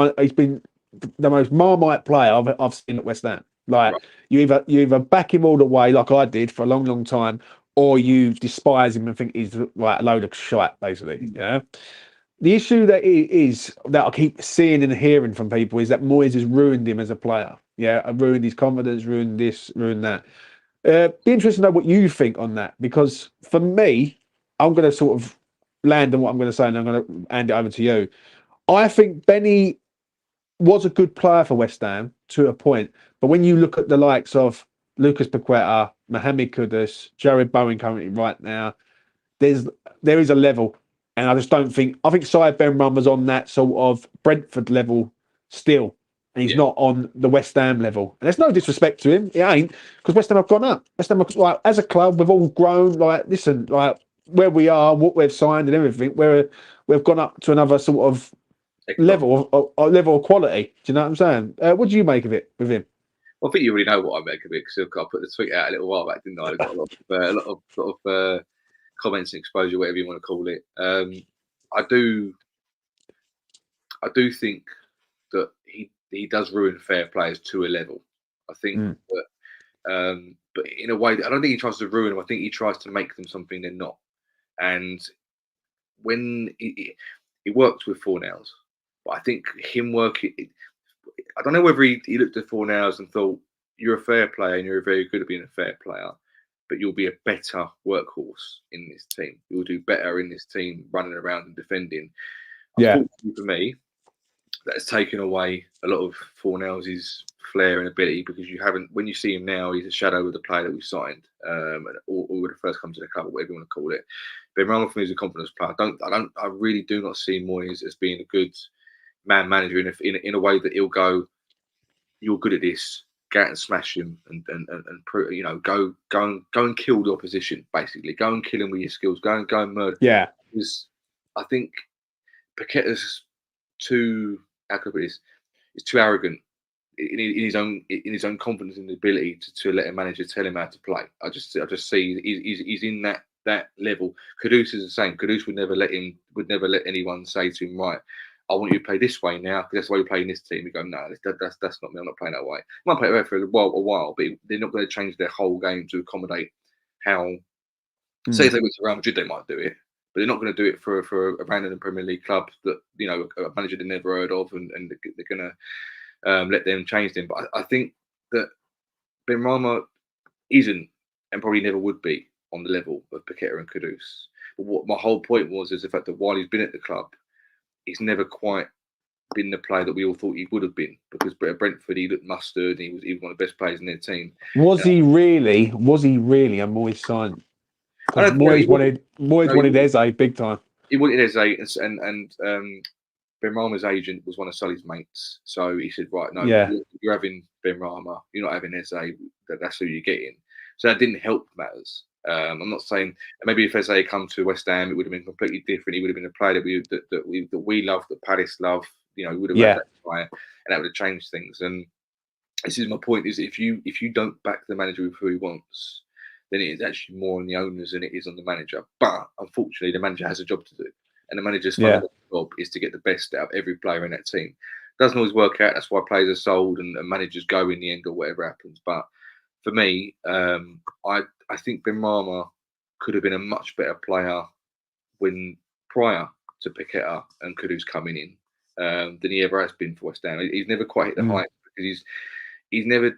the most Marmite player I've seen at West Ham. Like you either back him all the way, like I did for a long, long time, or you despise him and think he's like a load of shite, basically. Yeah. The issue that is that I keep seeing and hearing from people is that Moyes has ruined him as a player. Yeah, ruined his confidence, ruined this, ruined that. Be interested to know what you think on that, because for me, I'm going to sort of land on what I'm going to say, and I'm going to hand it over to you. I think Benny was a good player for West Ham to a point, but when you look at the likes of Lucas Paqueta, Mohamed Kudus, Jared Bowen currently right now, there is a level, and I just don't think. I think Syed Benrahma was on that sort of Brentford level still, and he's not on the West Ham level. And there's no disrespect to him, it ain't, because West Ham have gone up. West Ham, like as a club, we've all grown. Like listen, like where we are, what we've signed, and everything, where we've gone up to another sort of level of quality. Do you know what I'm saying? What do you make of it with him? Well, I think you already know what I make of it because I put the tweet out a little while back, didn't I? I got a lot of comments and exposure, whatever you want to call it. I do think that he does ruin fair players to a level. I think that, but in a way, I don't think he tries to ruin them. I think he tries to make them something they're not. And when he worked with Fornals, but I think him working, I don't know whether he looked at Fornals and thought, you're a fair player and you're very good at being a fair player, but you'll be a better workhorse in this team. You'll do better in this team running around and defending. Unfortunately for me, that has taken away a lot of Fornals' flair and ability, because you haven't, when you see him now, he's a shadow of the player that we signed, or would have first come to the club, or whatever you want to call it. Benrahma for me is a confidence player. I really do not see Moyes as being a good man manager in a way that he'll go, you're good at this, go out and smash him and you know, go and kill the opposition, basically. Go and kill him with your skills. Go and murder. Yeah. Because I think Paqueta's too, how can I put this? He's too arrogant in his own confidence and ability to let a manager tell him how to play. I just see he's in that level. Kudus is the same. Kudus would never let anyone say to him, right, I want you to play this way now, because that's the way you play in this team. You go, no, that's not me. I'm not playing that way. I might play that way for a while, but they're not going to change their whole game to accommodate how. Say if they went to Real Madrid, they might do it, but they're not going to do it for a random Premier League club that, you know, a manager they never heard of, and they're going to let them change them. But I think that Benrahma isn't, and probably never would be, on the level of Paqueta and Kudus. But what my whole point was is the fact that while he's been at the club, he's never quite been the player that we all thought he would have been, because at Brentford he looked mustard and he was one of the best players in their team. Was he really a Moyes sign? Because Moyes wanted Eze big time. He wanted Eze, and Benrahma's agent was one of Sully's mates, so he said, right, no, you're having Benrahma, you're not having Eze. That's who you're getting. So that didn't help matters. I'm not saying maybe if Eze had come to West Ham, it would have been completely different. He would have been a player that we love, that Palace love. You know, we would have had that player, and that would have changed things. And this is my point: is if you don't back the manager with who he wants, then it is actually more on the owners than it is on the manager. But unfortunately, the manager has a job to do, and the manager's fundamental job is to get the best out of every player in that team. Doesn't always work out. That's why players are sold and managers go in the end, or whatever happens. But for me, I think Benrahma could have been a much better player prior to Paqueta and Kudus coming in than he ever has been for West Ham. He's never quite hit the height, because he's never,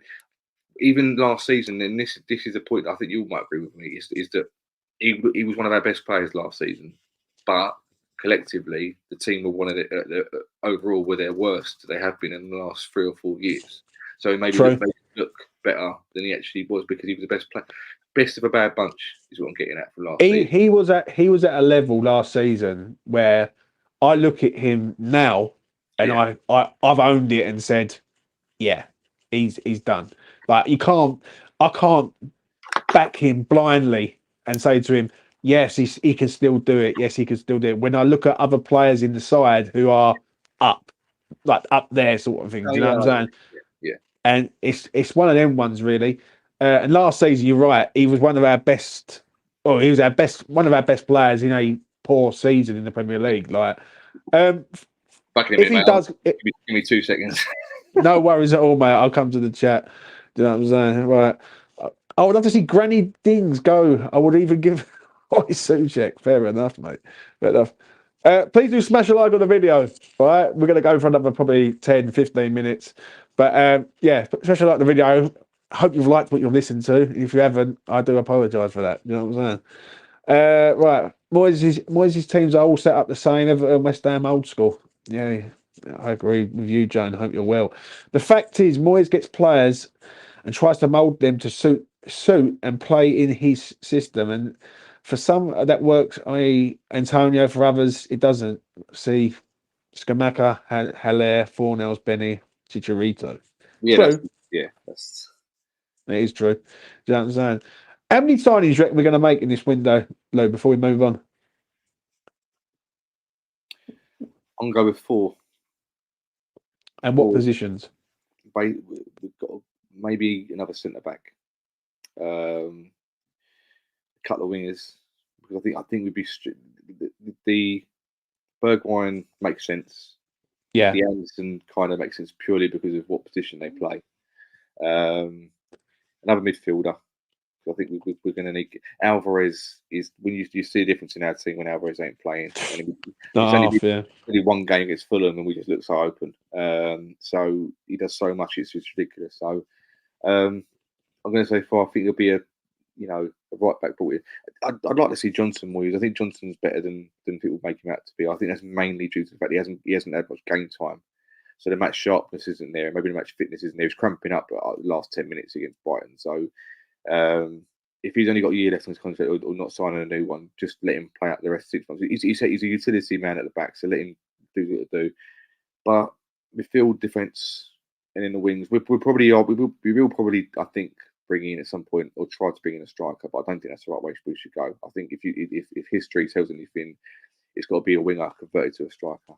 even last season. And this is a point I think you might agree with me, is that he was one of our best players last season, but collectively the team were one of the overall were their worst they have been in the last 3 or 4 years. So maybe look better than he actually was, because he was the best player. Best of a bad bunch is what I'm getting at from last season. He was at a level last season where I look at him now and I've owned it and said, yeah, he's done. Like I can't back him blindly and say to him, yes, he can still do it. Yes, he can still do it. When I look at other players in the side who are up there sort of thing. Do you know what I'm saying? Yeah. And it's one of them ones really. And last season, you're right, he was one of our best. Oh, he was one of our best players in a poor season in the Premier League. Like, if he does, give me 2 seconds. No worries at all, mate. I'll come to the chat. Do you know what I'm saying? Right. I would love to see Granny Dings go. I would even give Suchek. Fair enough, mate. Fair enough. Please do smash a like on the video. All right, we're going to go for another probably 10, 15 minutes. But yeah, smash a like on the video. I hope you've liked what you've listened to. If you haven't, I do apologise for that. You know what I'm saying? Right, Moyes' teams are all set up the same. Everton, West Ham, old school. Yeah, I agree with you, Joan. I hope you're well. The fact is, Moyes gets players and tries to mould them to suit and play in his system. And for some that works, i.e. Antonio, for others it doesn't. See Skamaka, Haller, Fornells, Benny, Chicharito. Yeah, True. that's It is true. Do you understand? How many signings do you reckon we're going to make in this window, Lou, before we move on? I'm going to go with 4. And what 4. positions? We've got maybe another centre back, a couple of wingers, because I think we'd be the Bergwijn makes sense. Yeah. The Anderson kind of makes sense purely because of what position they play. Another midfielder. I think we're going to need Alvarez. Is when you see the difference in our team when Alvarez ain't playing. And only one game against Fulham, and we just look so open. So he does so much; it's just ridiculous. So I'm going to say 4. I think it'll be a right back. But I'd like to see Johnson more used. I think Johnson's better than people make him out to be. I think that's mainly due to the fact he hasn't had much game time. So the match sharpness isn't there. Maybe the match fitness isn't there. He's cramping up the last 10 minutes against Brighton. So if he's only got a year left on his contract or not signing a new one, just let him play out the rest of 6 months. He's a utility man at the back, so let him do what to do. But midfield, defence, and in the wings, we will probably, I think, bring in at some point or try to bring in a striker. But I don't think that's the right way we should go. I think if history tells anything, it's got to be a winger converted to a striker.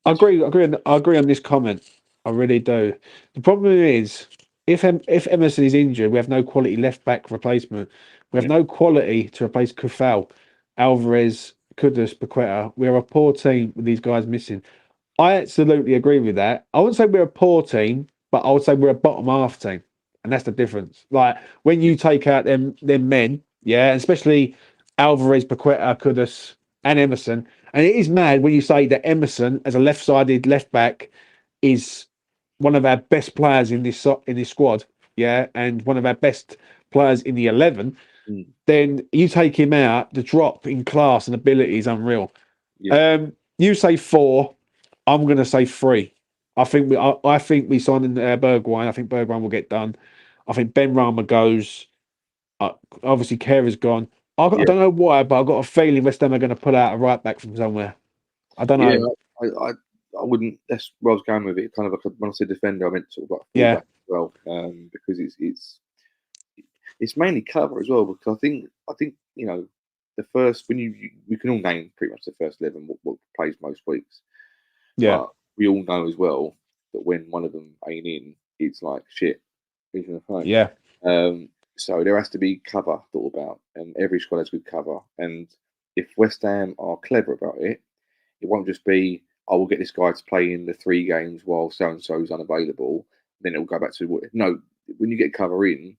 I agree on this comment. I really do. The problem is, if Emerson is injured, we have no quality left back replacement. We have no quality to replace Kufal, Alvarez, Kudus, Paqueta. We're a poor team with these guys missing. I absolutely agree with that. I wouldn't say we're a poor team, but I would say we're a bottom half team, and that's the difference. Like when you take out them men, yeah, especially Alvarez, Paqueta, Kudus, and Emerson. And it is mad when you say that Emerson, as a left-sided left back, is one of our best players in this squad, yeah, and one of our best players in the 11. Then you take him out, the drop in class and ability is unreal. Yeah. You say 4, I'm going to say 3. I think we sign in Bergwijn. I think Bergwijn will get done. I think Ben Rama goes. Obviously, Kerr's gone. I don't know why, but I've got a feeling West Ham are going to pull out a right back from somewhere. I don't know. Yeah, I wouldn't. That's where I was going with it. Kind of like when I said defender, I meant sort of like fullback as well, because it's mainly cover as well. Because I think the first when we can all name pretty much the first 11 what plays most weeks. Yeah, but we all know as well that when one of them ain't in, it's like shit. Yeah. So there has to be cover thought about, and every squad has good cover. And if West Ham are clever about it, it won't just be, I will get this guy to play in the 3 games while so and so is unavailable. Then it will go back to what? No, when you get cover in,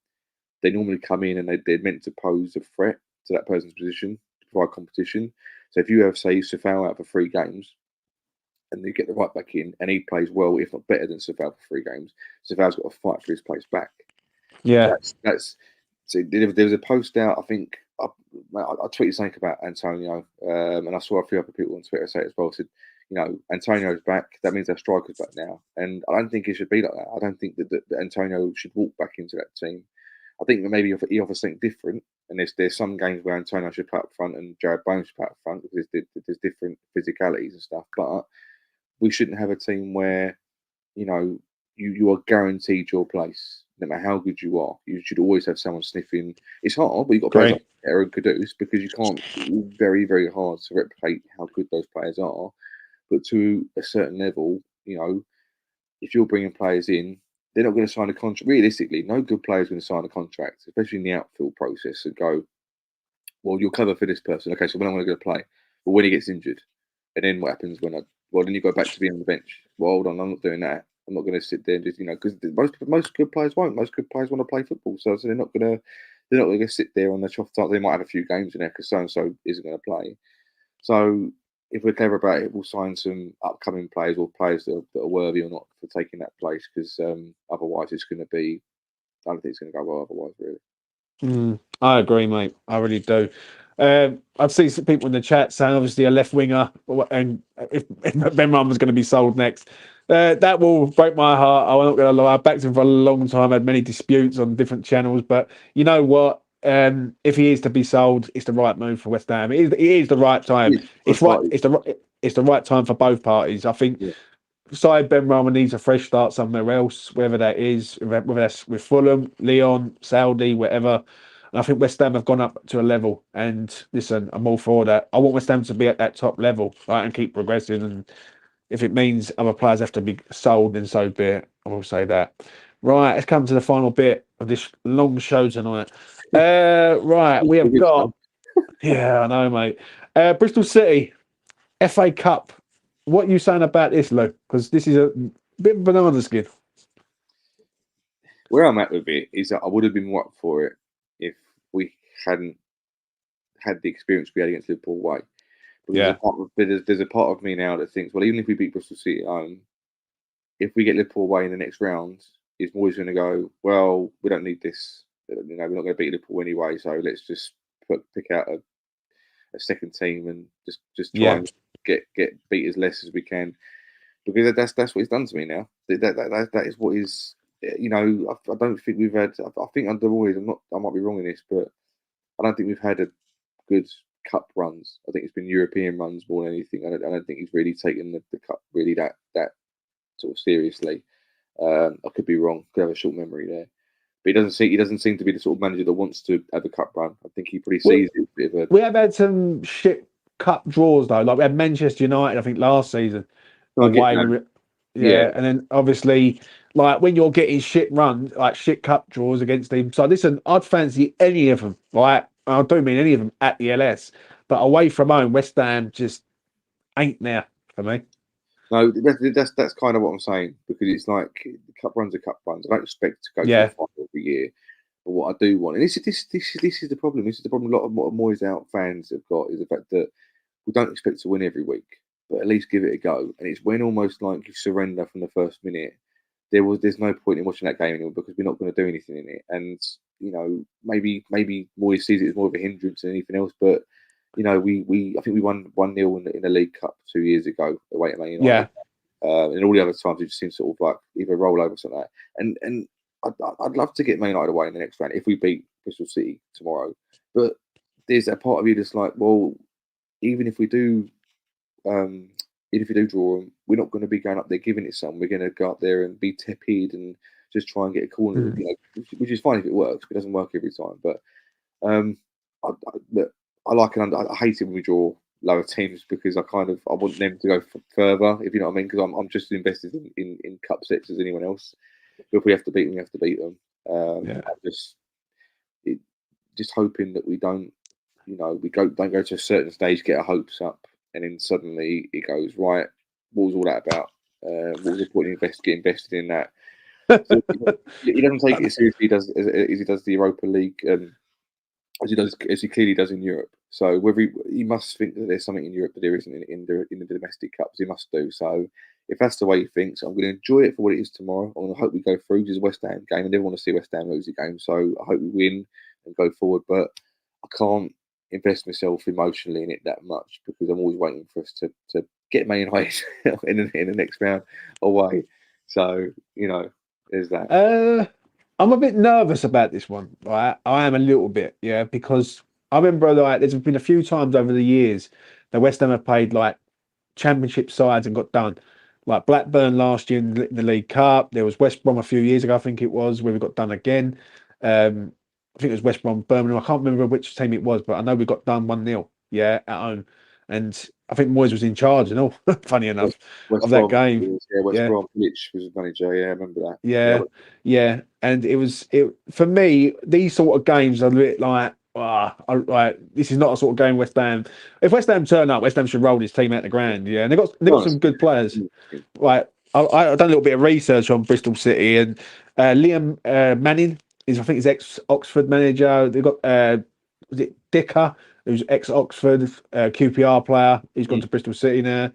they normally come in and they're meant to pose a threat to that person's position to provide competition. So if you have, say, Safal out for 3 games, and you get the right back in, and he plays well, if not better than Safal for 3 games, Safal's got to fight for his place back. Yeah, that's. So there was a post out. I think I tweeted something about Antonio, and I saw a few other people on Twitter say it as well. Said, Antonio's back. That means our striker's back now, and I don't think it should be like that. I don't think that Antonio should walk back into that team. I think that maybe he offers something different. And there's some games where Antonio should play up front and Jared Bones should play up front because there's different physicalities and stuff. But we shouldn't have a team where you are guaranteed your place. No matter how good you are, you should always have someone sniffing. It's hard, but you've got players like Aaron Kudus because you can't. It's very, very hard to replicate how good those players are. But to a certain level, if you're bringing players in, they're not going to sign a contract. Realistically, no good player is going to sign a contract, especially in the outfield process, and go, well, you'll cover for this person. Okay, so when I'm going to go play, but when he gets injured, and then what happens then you go back to being on the bench. Well, hold on, I'm not doing that. I'm not going to sit there and just because most good players won't. Most good players want to play football, so they're not going to sit there on the chuff start. They might have a few games in there because so and so isn't going to play. So if we're clever about it, we'll sign some upcoming players or players that are worthy or not for taking that place. Because otherwise, it's going to be. I don't think it's going to go well. Otherwise, really. I agree, mate. I really do. I've seen some people in the chat saying, obviously, a left winger, and if Ben Run was going to be sold next, that will break my heart. I'm not going to lie. I've backed him for a long time. Had many disputes on different channels, but you know what? If he is to be sold, it's the right move for West Ham. It is the right time. It's right. It's the right time for both parties. I think. Yeah. Side Ben Rama needs a fresh start somewhere else, whether that is whether that's with Fulham, Leon, Saudi, whatever. And I think West Ham have gone up to a level. And listen, I'm all for that. I want West Ham to be at that top level, right, and keep progressing. And if it means other players have to be sold, then so be it. I will say that. Right, let's come to the final bit of this long show tonight. Right, we have got. Yeah, I know, mate. Bristol City, FA Cup. What are you saying about this, Lou? Because this is a bit of banana skin. Where I'm at with it is that I would have been up for it if we hadn't had the experience we had against Liverpool away. Because there's a part of me now that thinks, well, even if we beat Bristol City at home, if we get Liverpool away in the next round, is Moyes going to go, well, we don't need this. We're not going to beat Liverpool anyway, so let's just pick out a second team and just try and get beat as less as we can, because that's what he's done to me now. That is what is. I don't think we've had. I think under Moyes, I might be wrong in this, but I don't think we've had a good cup runs. I think it's been European runs more than anything. I don't think he's really taken the cup really that sort of seriously. I could be wrong. Could have a short memory there. But he doesn't seem to be the sort of manager that wants to have a cup run. I think he pretty sees it. We have had some shit cup draws though. Like we had Manchester United, I think last season. Away, and then obviously, like when you're getting shit runs, like shit cup draws against them. So listen, I'd fancy any of them. Right, I don't mean any of them at the LS, but away from home, West Ham just ain't there for me. No, that's kind of what I'm saying, because it's like cup runs are cup runs. I don't expect to go to the final every year, but what I do want, and this is the problem. This is the problem. A lot of Moyes out fans have got is the fact that we don't expect to win every week, but at least give it a go. And it's when almost like you surrender from the first minute. There's no point in watching that game anymore because we're not going to do anything in it. And maybe Moyes sees it as more of a hindrance than anything else, but. I think we won 1-0 in the League Cup 2 years ago away at Man United. Yeah. And all the other times we've seen sort of like either roll over or something like that. And I'd love to get Man United away in the next round if we beat Bristol City tomorrow. But there's that part of you that's like, well, even if we do draw them, we're not going to be going up there giving it some. We're going to go up there and be tepid and just try and get a corner, which is fine if it works. But it doesn't work every time. But I like it. I hate it when we draw lower teams because I want them to go further, if you know what I mean. Because I'm just invested in cup sets as anyone else. But if we have to beat them, we have to beat them. I'm just hoping that we don't, don't go to a certain stage, get our hopes up, and then suddenly it goes right. What was all that about? What was the point in getting invested in that? So he doesn't take it as seriously as he does the Europa League. As he clearly does in Europe. So whether he must think that there's something in Europe that there isn't in the domestic cups, he must do. So if that's the way he thinks, I'm going to enjoy it for what it is tomorrow. I'm going to hope we go through. This is a West Ham game. I never want to see West Ham lose a game. So I hope we win and go forward. But I can't invest myself emotionally in it that much because I'm always waiting for us to get Man United in the next round away. So there's that. I'm a bit nervous about this one, right? I am a little bit, because I remember there's been a few times over the years that West Ham have played like championship sides and got done. Like Blackburn last year in the League Cup. There was West Brom a few years ago, I think it was, where we got done again. I think it was West Brom, Birmingham. I can't remember which team it was, but I know we got done 1-0, at home. And I think Moyes was in charge and all, funny enough, of that game. West Brom, Mitch was manager. Yeah, I remember that. Yeah. And it for me, these sort of games are a bit like, this is not a sort of game West Ham. If West Ham turn up, West Ham should roll this team out the ground. Yeah, and they've got some good players. Right, I done a little bit of research on Bristol City, and Liam Manning I think he's ex Oxford manager. They've got was it Dicker, who's ex Oxford QPR player. He's gone to Bristol City now.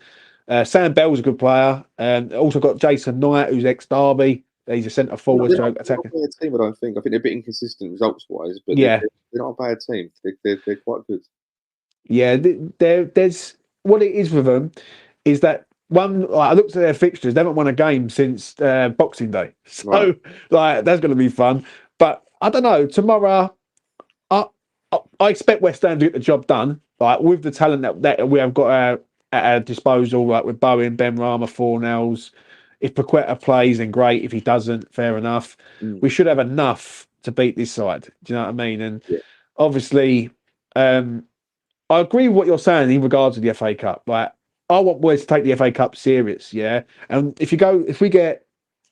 Sam Bell's a good player, and also got Jason Knight, who's ex Derby. He's a centre forward, They're so not attacking. a bad team, I don't think. I think they're a bit inconsistent results wise, but Yeah, they're not a bad team. They're quite good. yeah. There's what it is with them is that one. Like, I looked at their fixtures; they haven't won a game since Boxing Day, so Right. like that's going to be fun. But I don't know. Tomorrow, I expect West Ham to get the job done, like with the talent that we have got at our disposal, like with Bowen, Ben Rama, Fornells. If Paqueta plays, then great. If he doesn't, fair enough. Mm. We should have enough to beat this side. Do you know what I mean? And Yeah. obviously, I agree with what you're saying in regards to the FA Cup. Like, I want Moyes to take the FA Cup serious, yeah. And if we get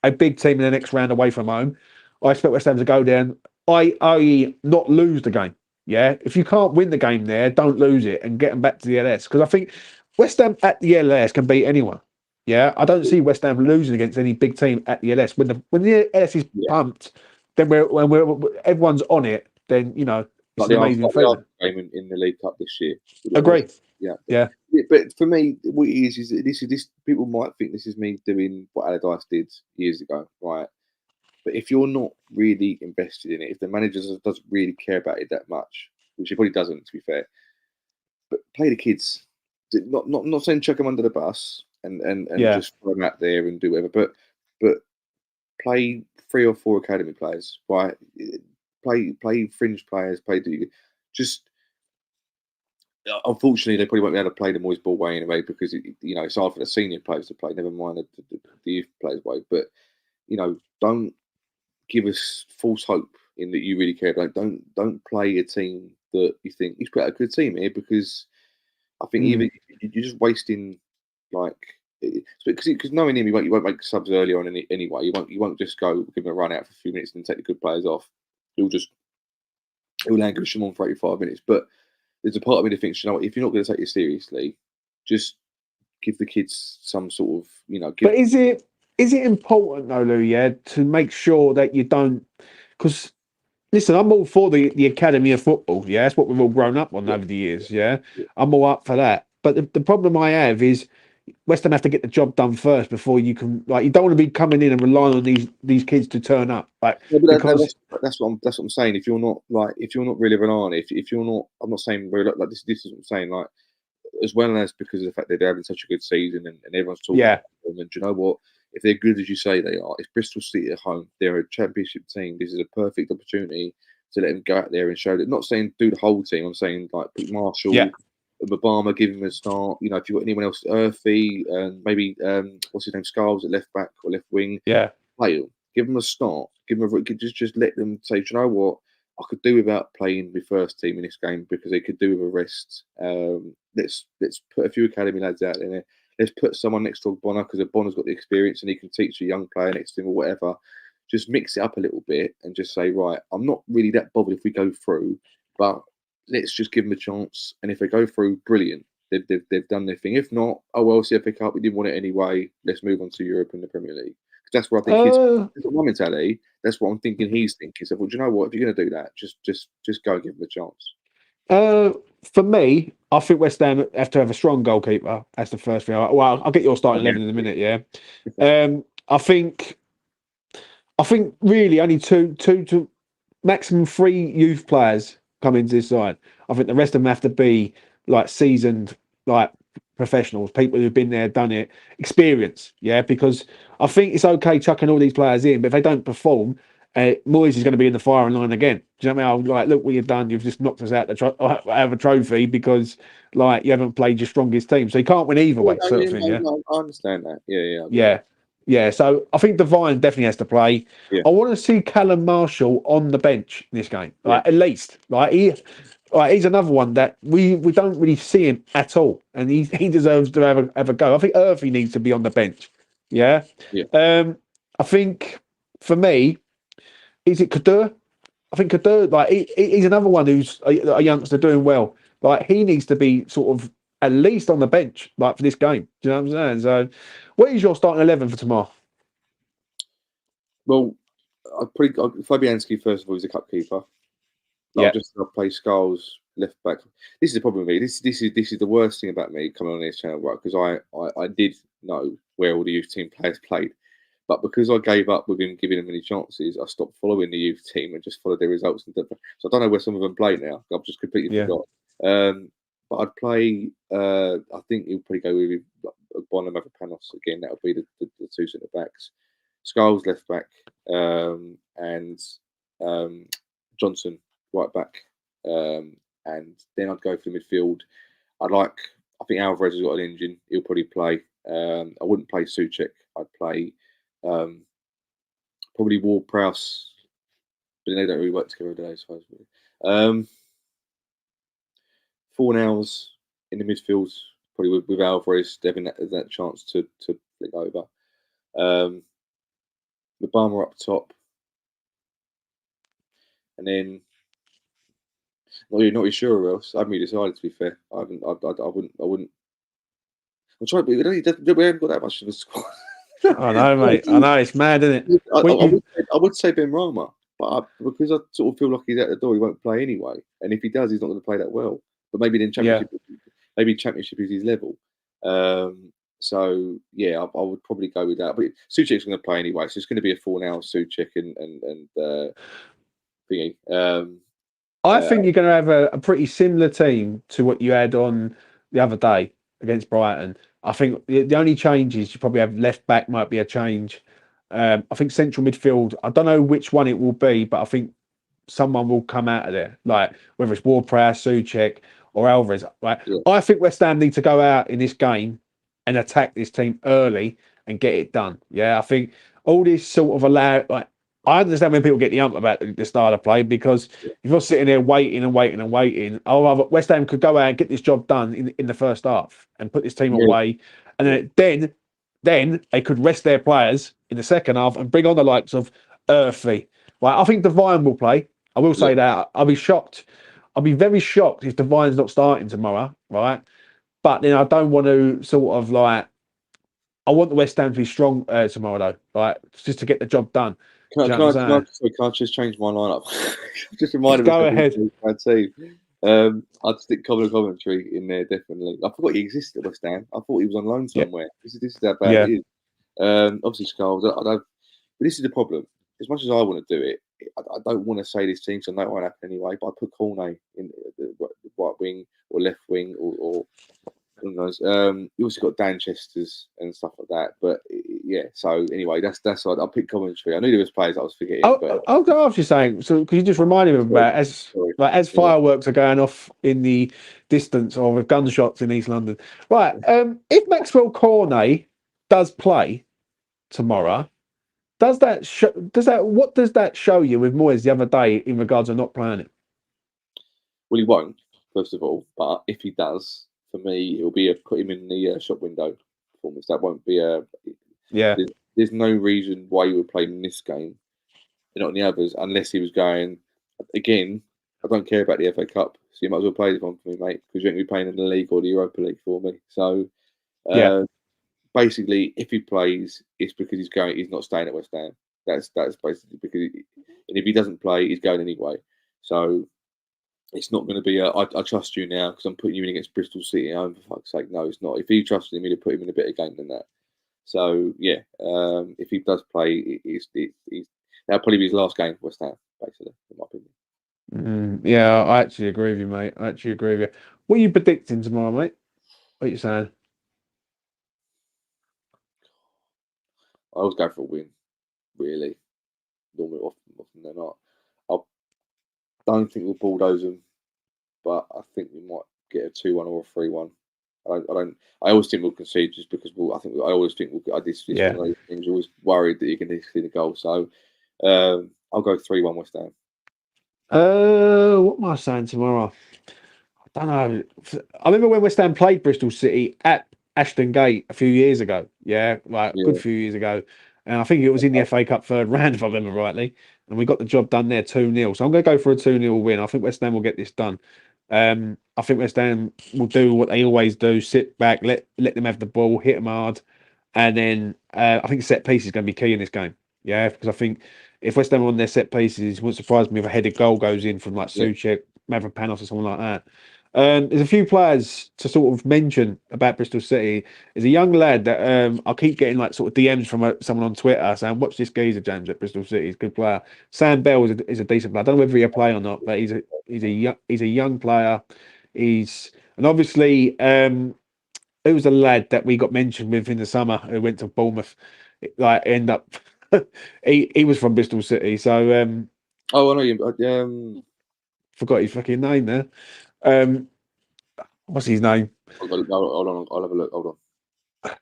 a big team in the next round away from home, I expect West Ham to go there and i.e. not lose the game. Yeah, if you can't win the game there, don't lose it and get them back to the LS, because I think West Ham at the LS can beat anyone. Yeah, I don't see West Ham losing against any big team at the LS. When the LS is Yeah. pumped, then everyone's on it. Then it's Like an amazing the feeling. game in the League Cup this year. Agree. Yeah. Yeah. Yeah, but for me, what it is this. People might think this is me doing what Allardyce did years ago, right? But if you're not really invested in it, if the manager doesn't really care about it that much, which he probably doesn't, to be fair, but play the kids. Not saying chuck them under the bus and Yeah. just throw them out there and do whatever, but play 3 or 4 academy players, right? Play fringe players. Just. Unfortunately, they probably won't be able to play the Moyes ball way anyway because it's hard for the senior players to play. Never mind the youth players way, but don't give us false hope in that you really care about. Don't play a team that you think he's put a good team here, because I think even you're just wasting because knowing him, you won't make subs early on anyway. You won't just go give him a run out for a few minutes and take the good players off. He'll languish them on for 85 minutes, but. There's a part of me that thinks, if you're not going to take it seriously, just give the kids some sort of, But is it important though, Lou? Yeah, to make sure that you don't, because listen, I'm all for the Academy of Football. Yeah, that's what we've all grown up on over the years. Yeah, I'm all up for that. But the problem I have is West Ham have to get the job done first before you can. Like, you don't want to be coming in and relying on these kids to turn up. Like, because that's what I'm saying. If you're not really relying on it, if you're not, I'm not saying like this. This is what I'm saying. Like, as well as because of the fact that they're having such a good season and everyone's talking about them. And do you know what? If they're good as you say they are, it's Bristol City at home. They're a championship team. This is a perfect opportunity to let them go out there and show that. Not saying do the whole team. I'm saying like put Marshall, Obama, give him a start. If you've got anyone else, Earthy, and maybe what's his name, Scarves at left back or left wing. Play them. Give them a start. Give them just let them say, do you know what? I could do without playing the first team in this game because they could do with a rest. Let's put a few academy lads out there. Let's put someone next to Bonner because Bonner's got the experience and he can teach a young player next to him or whatever. Just mix it up a little bit and just say, right, I'm not really that bothered if we go through, but let's just give them a chance. And if they go through, brilliant. They've done their thing. If not, oh well, CFA Cup, we didn't want it anyway. Let's move on to Europe and the Premier League. Because that's what I think his mentality. That's what I'm thinking he's thinking. So, well, do you know what? If you're going to do that, just go and give him a chance. For me, I think West Ham have to have a strong goalkeeper. That's the first thing. Well, I'll get your starting 11 in a minute. Yeah. I think really only two to maximum 3 youth players come into this side. I think the rest of them have to be like seasoned, like professionals, people who've been there, done it, experience. Yeah, because I think it's okay chucking all these players in, but if they don't perform, Moyes is going to be in the firing line again. Do you know what I mean? Like, look what you've done. You've just knocked us out out of a trophy because, like, you haven't played your strongest team. So you can't win either way, sort of thing. Yeah, I understand that. Yeah. So I think Devine definitely has to play. Yeah. I want to see Callum Marshall on the bench in this game, like at least. Like he's another one that we don't really see him at all, and he deserves to have a go. I think Earthy needs to be on the bench. Yeah. I think for me, is it Kadur? I think Kadur, like he's another one who's a youngster doing well. Like he needs to be sort of at least on the bench, like for this game. Do you know what I'm saying? So, what is your starting 11 for tomorrow? Well, Fabianski first of all is a cup keeper. Yeah. I'll play Skulls left back. This is the problem with me. This is the worst thing about me coming on this channel, right? Because I did know where all the youth team players played, but because I gave up with him giving them any chances, I stopped following the youth team and just followed their results. So I don't know where some of them play now. I've just completely forgot. But I'd play. I think he'll probably go with Bonham over Panos again. That would be the two centre backs. Skulls left back, and Johnson right back, and then I'd go for the midfield. I think Alvarez has got an engine. He'll probably play. I wouldn't play Souček. I'd play probably Ward-Prowse, but they don't really work together today, I suppose. Fornals in the midfield, probably with Alvarez having that chance to flick over. The Barmer up top, and then not really sure who else. I haven't really decided, to be fair. I wouldn't. I'm trying to be. We haven't got that much of a squad. I know, mate. I know, it's mad, isn't it? I would say Ben Rama, but because I sort of feel like he's out the door, he won't play anyway. And if he does, he's not going to play that well. But maybe then Championship is his level. So yeah, I would probably go with that. But Souček's going to play anyway, so it's going to be a 4-hour Souček and thingy. I think you're going to have a pretty similar team to what you had on the other day against Brighton. I think the only change is you probably have left back might be a change. I think central midfield, I don't know which one it will be, but I think someone will come out of there, like whether it's Ward-Prowse, Souček, or Alvarez. Right? Yeah. I think West Ham need to go out in this game and attack this team early and get it done. Yeah, I think all this sort of I understand when people get the ump about the style of play, because if you're sitting there waiting, West Ham could go out and get this job done in the first half and put this team away, and then they could rest their players in the second half and bring on the likes of Earthy. Right, I think Devine will play. I will say that. I'll be shocked. I'll be very shocked if Devine's not starting tomorrow. Right, but then I don't want to sort of I want the West Ham to be strong tomorrow, though. Right, just to get the job done. Can I just change my lineup? Just reminded me. Go ahead. My team. I'd stick commentary in there, definitely. I forgot he existed at West Ham. I thought he was on loan somewhere. This is how bad it is. Obviously, Skulls. But this is the problem. As much as I want to do it, I don't want to say this team, so that won't happen anyway. But I put Cornet in the right wing or left wing or who knows. You also got Danchesters and stuff like that. But yeah, so anyway, that's what I'll pick commentary. I knew there was players I was forgetting. I'll go after you saying, so because you just reminded me about as fireworks are going off in the distance or with gunshots in East London. Right. If Maxwell Cornet does play tomorrow, what does that show you with Moyes the other day in regards to not playing it? Well, he won't, first of all, but if he does, for me, it'll be put him in the shop window performance. That won't be There's no reason why you would play him in this game and not in the others, unless he was going again. I don't care about the FA Cup, so you might as well play this one for me, mate, because you're going to be playing in the league or the Europa League for me. So, basically, if he plays, it's because he's not staying at West Ham. That's basically because, and if he doesn't play, he's going anyway. So. It's not going to be I trust you now because I'm putting you in against Bristol City at home, for fuck's sake. No, it's not. If he trusted me to put him in a better game than that. So, yeah, if he does play, that'll probably be his last game for West Ham, basically, in my opinion. Yeah, I actually agree with you, mate. What are you predicting tomorrow, mate? What are you saying? I always go for a win, really. Normally, often they're not. I don't think we'll bulldoze them, but I think we might get a 2-1 or a 3-1. I always think we'll concede just because I always think we'll get this. One of those things. You're always worried that you're going to see the goal. So I'll go 3-1 West Ham. What am I saying tomorrow? I don't know. I remember when West Ham played Bristol City at Ashton Gate a few years ago. Good few years ago. And I think it was in the FA Cup third round, if I remember rightly. And we got the job done there 2-0. So I'm going to go for a 2-0 win. I think West Ham will get this done. I think West Ham will do what they always do: sit back, let them have the ball, hit them hard, and then I think set piece is going to be key in this game. Yeah, because I think if West Ham are on their set pieces, it wouldn't surprise me if a headed goal goes in from like Souček, Mavropanos, or someone like that. There's a few players to sort of mention about Bristol City. There's a young lad that I keep getting like sort of DMs from someone on Twitter saying, "Watch this geezer, James, at Bristol City. He's a good player." Sam Bell is a decent player. I don't know whether he'll play or not, but he's a young player. And obviously it was a lad that we got mentioned with in the summer who went to Bournemouth. Like end up, he was from Bristol City, so Oh, I know you. Forgot his fucking name there. What's his name? Hold on, I'll have a look. Hold on.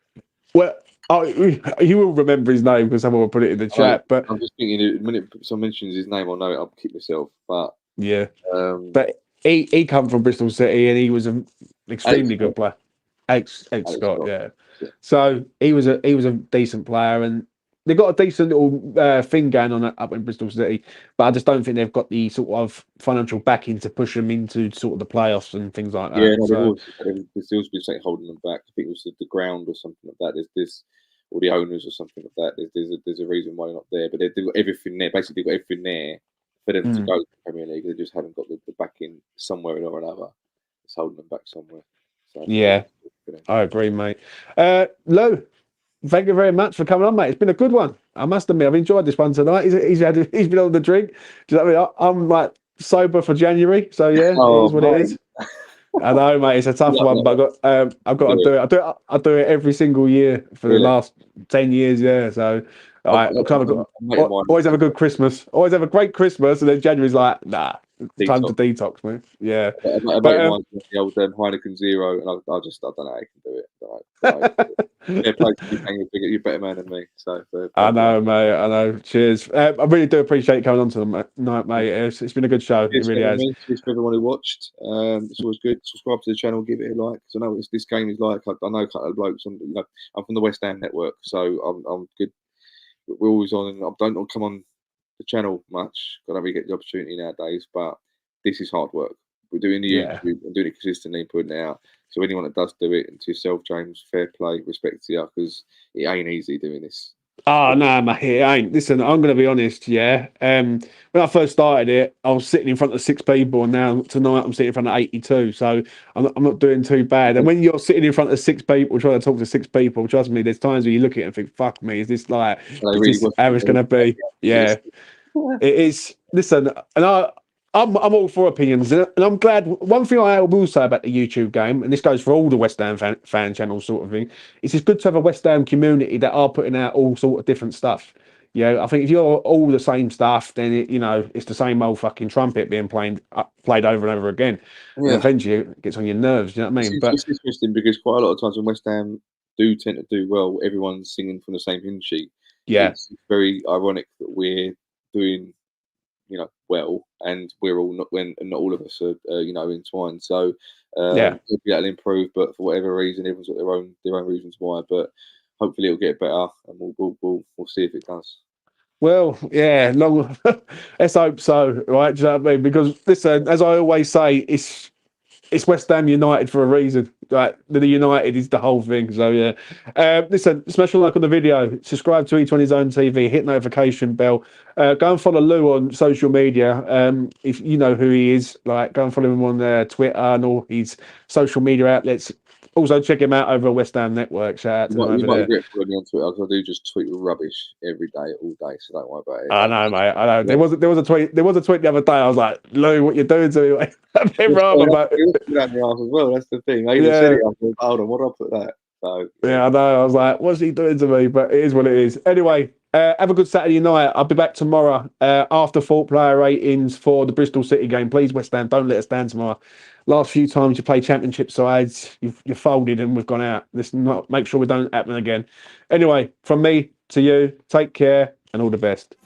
Well, you will remember his name because someone will put it in the chat. But I'm just thinking, when someone mentions his name, I'll know it. I'll keep myself. But yeah, but he come from Bristol City and he was an extremely good player. Ex Scott, yeah. So he was a decent player, and they've got a decent little thing going on up in Bristol City. But I just don't think they've got the sort of financial backing to push them into sort of the playoffs and things like that. Yeah, no, there's always been something holding them back. I think it was the ground or something like that. There's this, or the owners or something like that. There's a reason why they're not there, but they've got everything there. Basically, they've got everything there for them to go to the Premier League. They just haven't got the backing somewhere or another. It's holding them back somewhere. So, yeah, I agree, mate. Lou, thank you very much for coming on, mate. It's been a good one. I must admit, I've enjoyed this one tonight. He's been on the drink. Do you know what I mean? I'm like sober for January, so yeah, it is what it is. I know, mate. It's a tough one, but I've got to do it. I do it every single year for the last 10 years. Yeah, so always have a good Christmas. Always have a great Christmas, and then January's like, nah, time to detox, man. Yeah. The old Heineken Zero, and I don't know how you can do it. You're a better man than me. So I know, mate. I know. Cheers. I really do appreciate you coming on to the night, mate. It's been a good show. It really has. Cheers for everyone who watched. It's always good. Subscribe to the channel, give it a like. Because I know what this game is like. I know a couple of blokes. I'm from the West Ham network, so I'm good. We're always on, and I don't come on the channel much. I don't really get the opportunity nowadays, but this is hard work. We're doing the YouTube and doing it consistently and putting it out. So anyone that does do it, and to yourself, James, fair play, respect to you, because it ain't easy doing this. Oh, no, mate, it ain't. Listen, I'm going to be honest, yeah. When I first started it, I was sitting in front of 6 people, and now tonight I'm sitting in front of 82, so I'm not doing too bad. And when you're sitting in front of 6 people, trying to talk to 6 people, trust me, there's times where you look at it and think, fuck me, is this like, how it's going to be? Yeah, it is. Listen, and I'm all for opinions, and I'm glad. One thing I will say about the YouTube game, and this goes for all the West Ham fan channels, sort of thing, is it's good to have a West Ham community that are putting out all sort of different stuff. Yeah, I think if you're all the same stuff, then it's the same old fucking trumpet being played over and over again. Yeah. And eventually it gets on your nerves. You know what I mean? It's interesting because quite a lot of times when West Ham do tend to do well, everyone's singing from the same hymn sheet. Yeah, it's very ironic that we're doing well, and we're all not all of us are entwined. So that'll improve, but for whatever reason, everyone's got their own reasons why. But hopefully it'll get better, and we'll see if it does. Well, yeah, let's hope so, right? Do you know what I mean? Because listen, as I always say, it's West Ham United for a reason. Like the United is the whole thing. So yeah. Listen, smash a like on the video, subscribe to Each on His Own TV, hit notification bell. Go and follow Lou on social media. If you know who he is, like go and follow him on Twitter and all his social media outlets. Also check him out over at West Ham Network. Shout out to him over there. Regret following me on Twitter because I do just tweet rubbish every day, all day. So don't worry about it. I know, mate. I know. There was a tweet. There was a tweet the other day. I was like, Lou, what you doing to me? A bit wrong about it. As well. That's the thing. I even said it. I thought, hold on, what did I put that? So yeah, I know. I was like, what's he doing to me? But it is what it is. Anyway, have a good Saturday night. I'll be back tomorrow after full player ratings for the Bristol City game. Please, West Ham, don't let us down tomorrow. Last few times you play championship sides, you've folded and we've gone out. Let's not make sure we don't happen again. Anyway, from me to you, take care and all the best.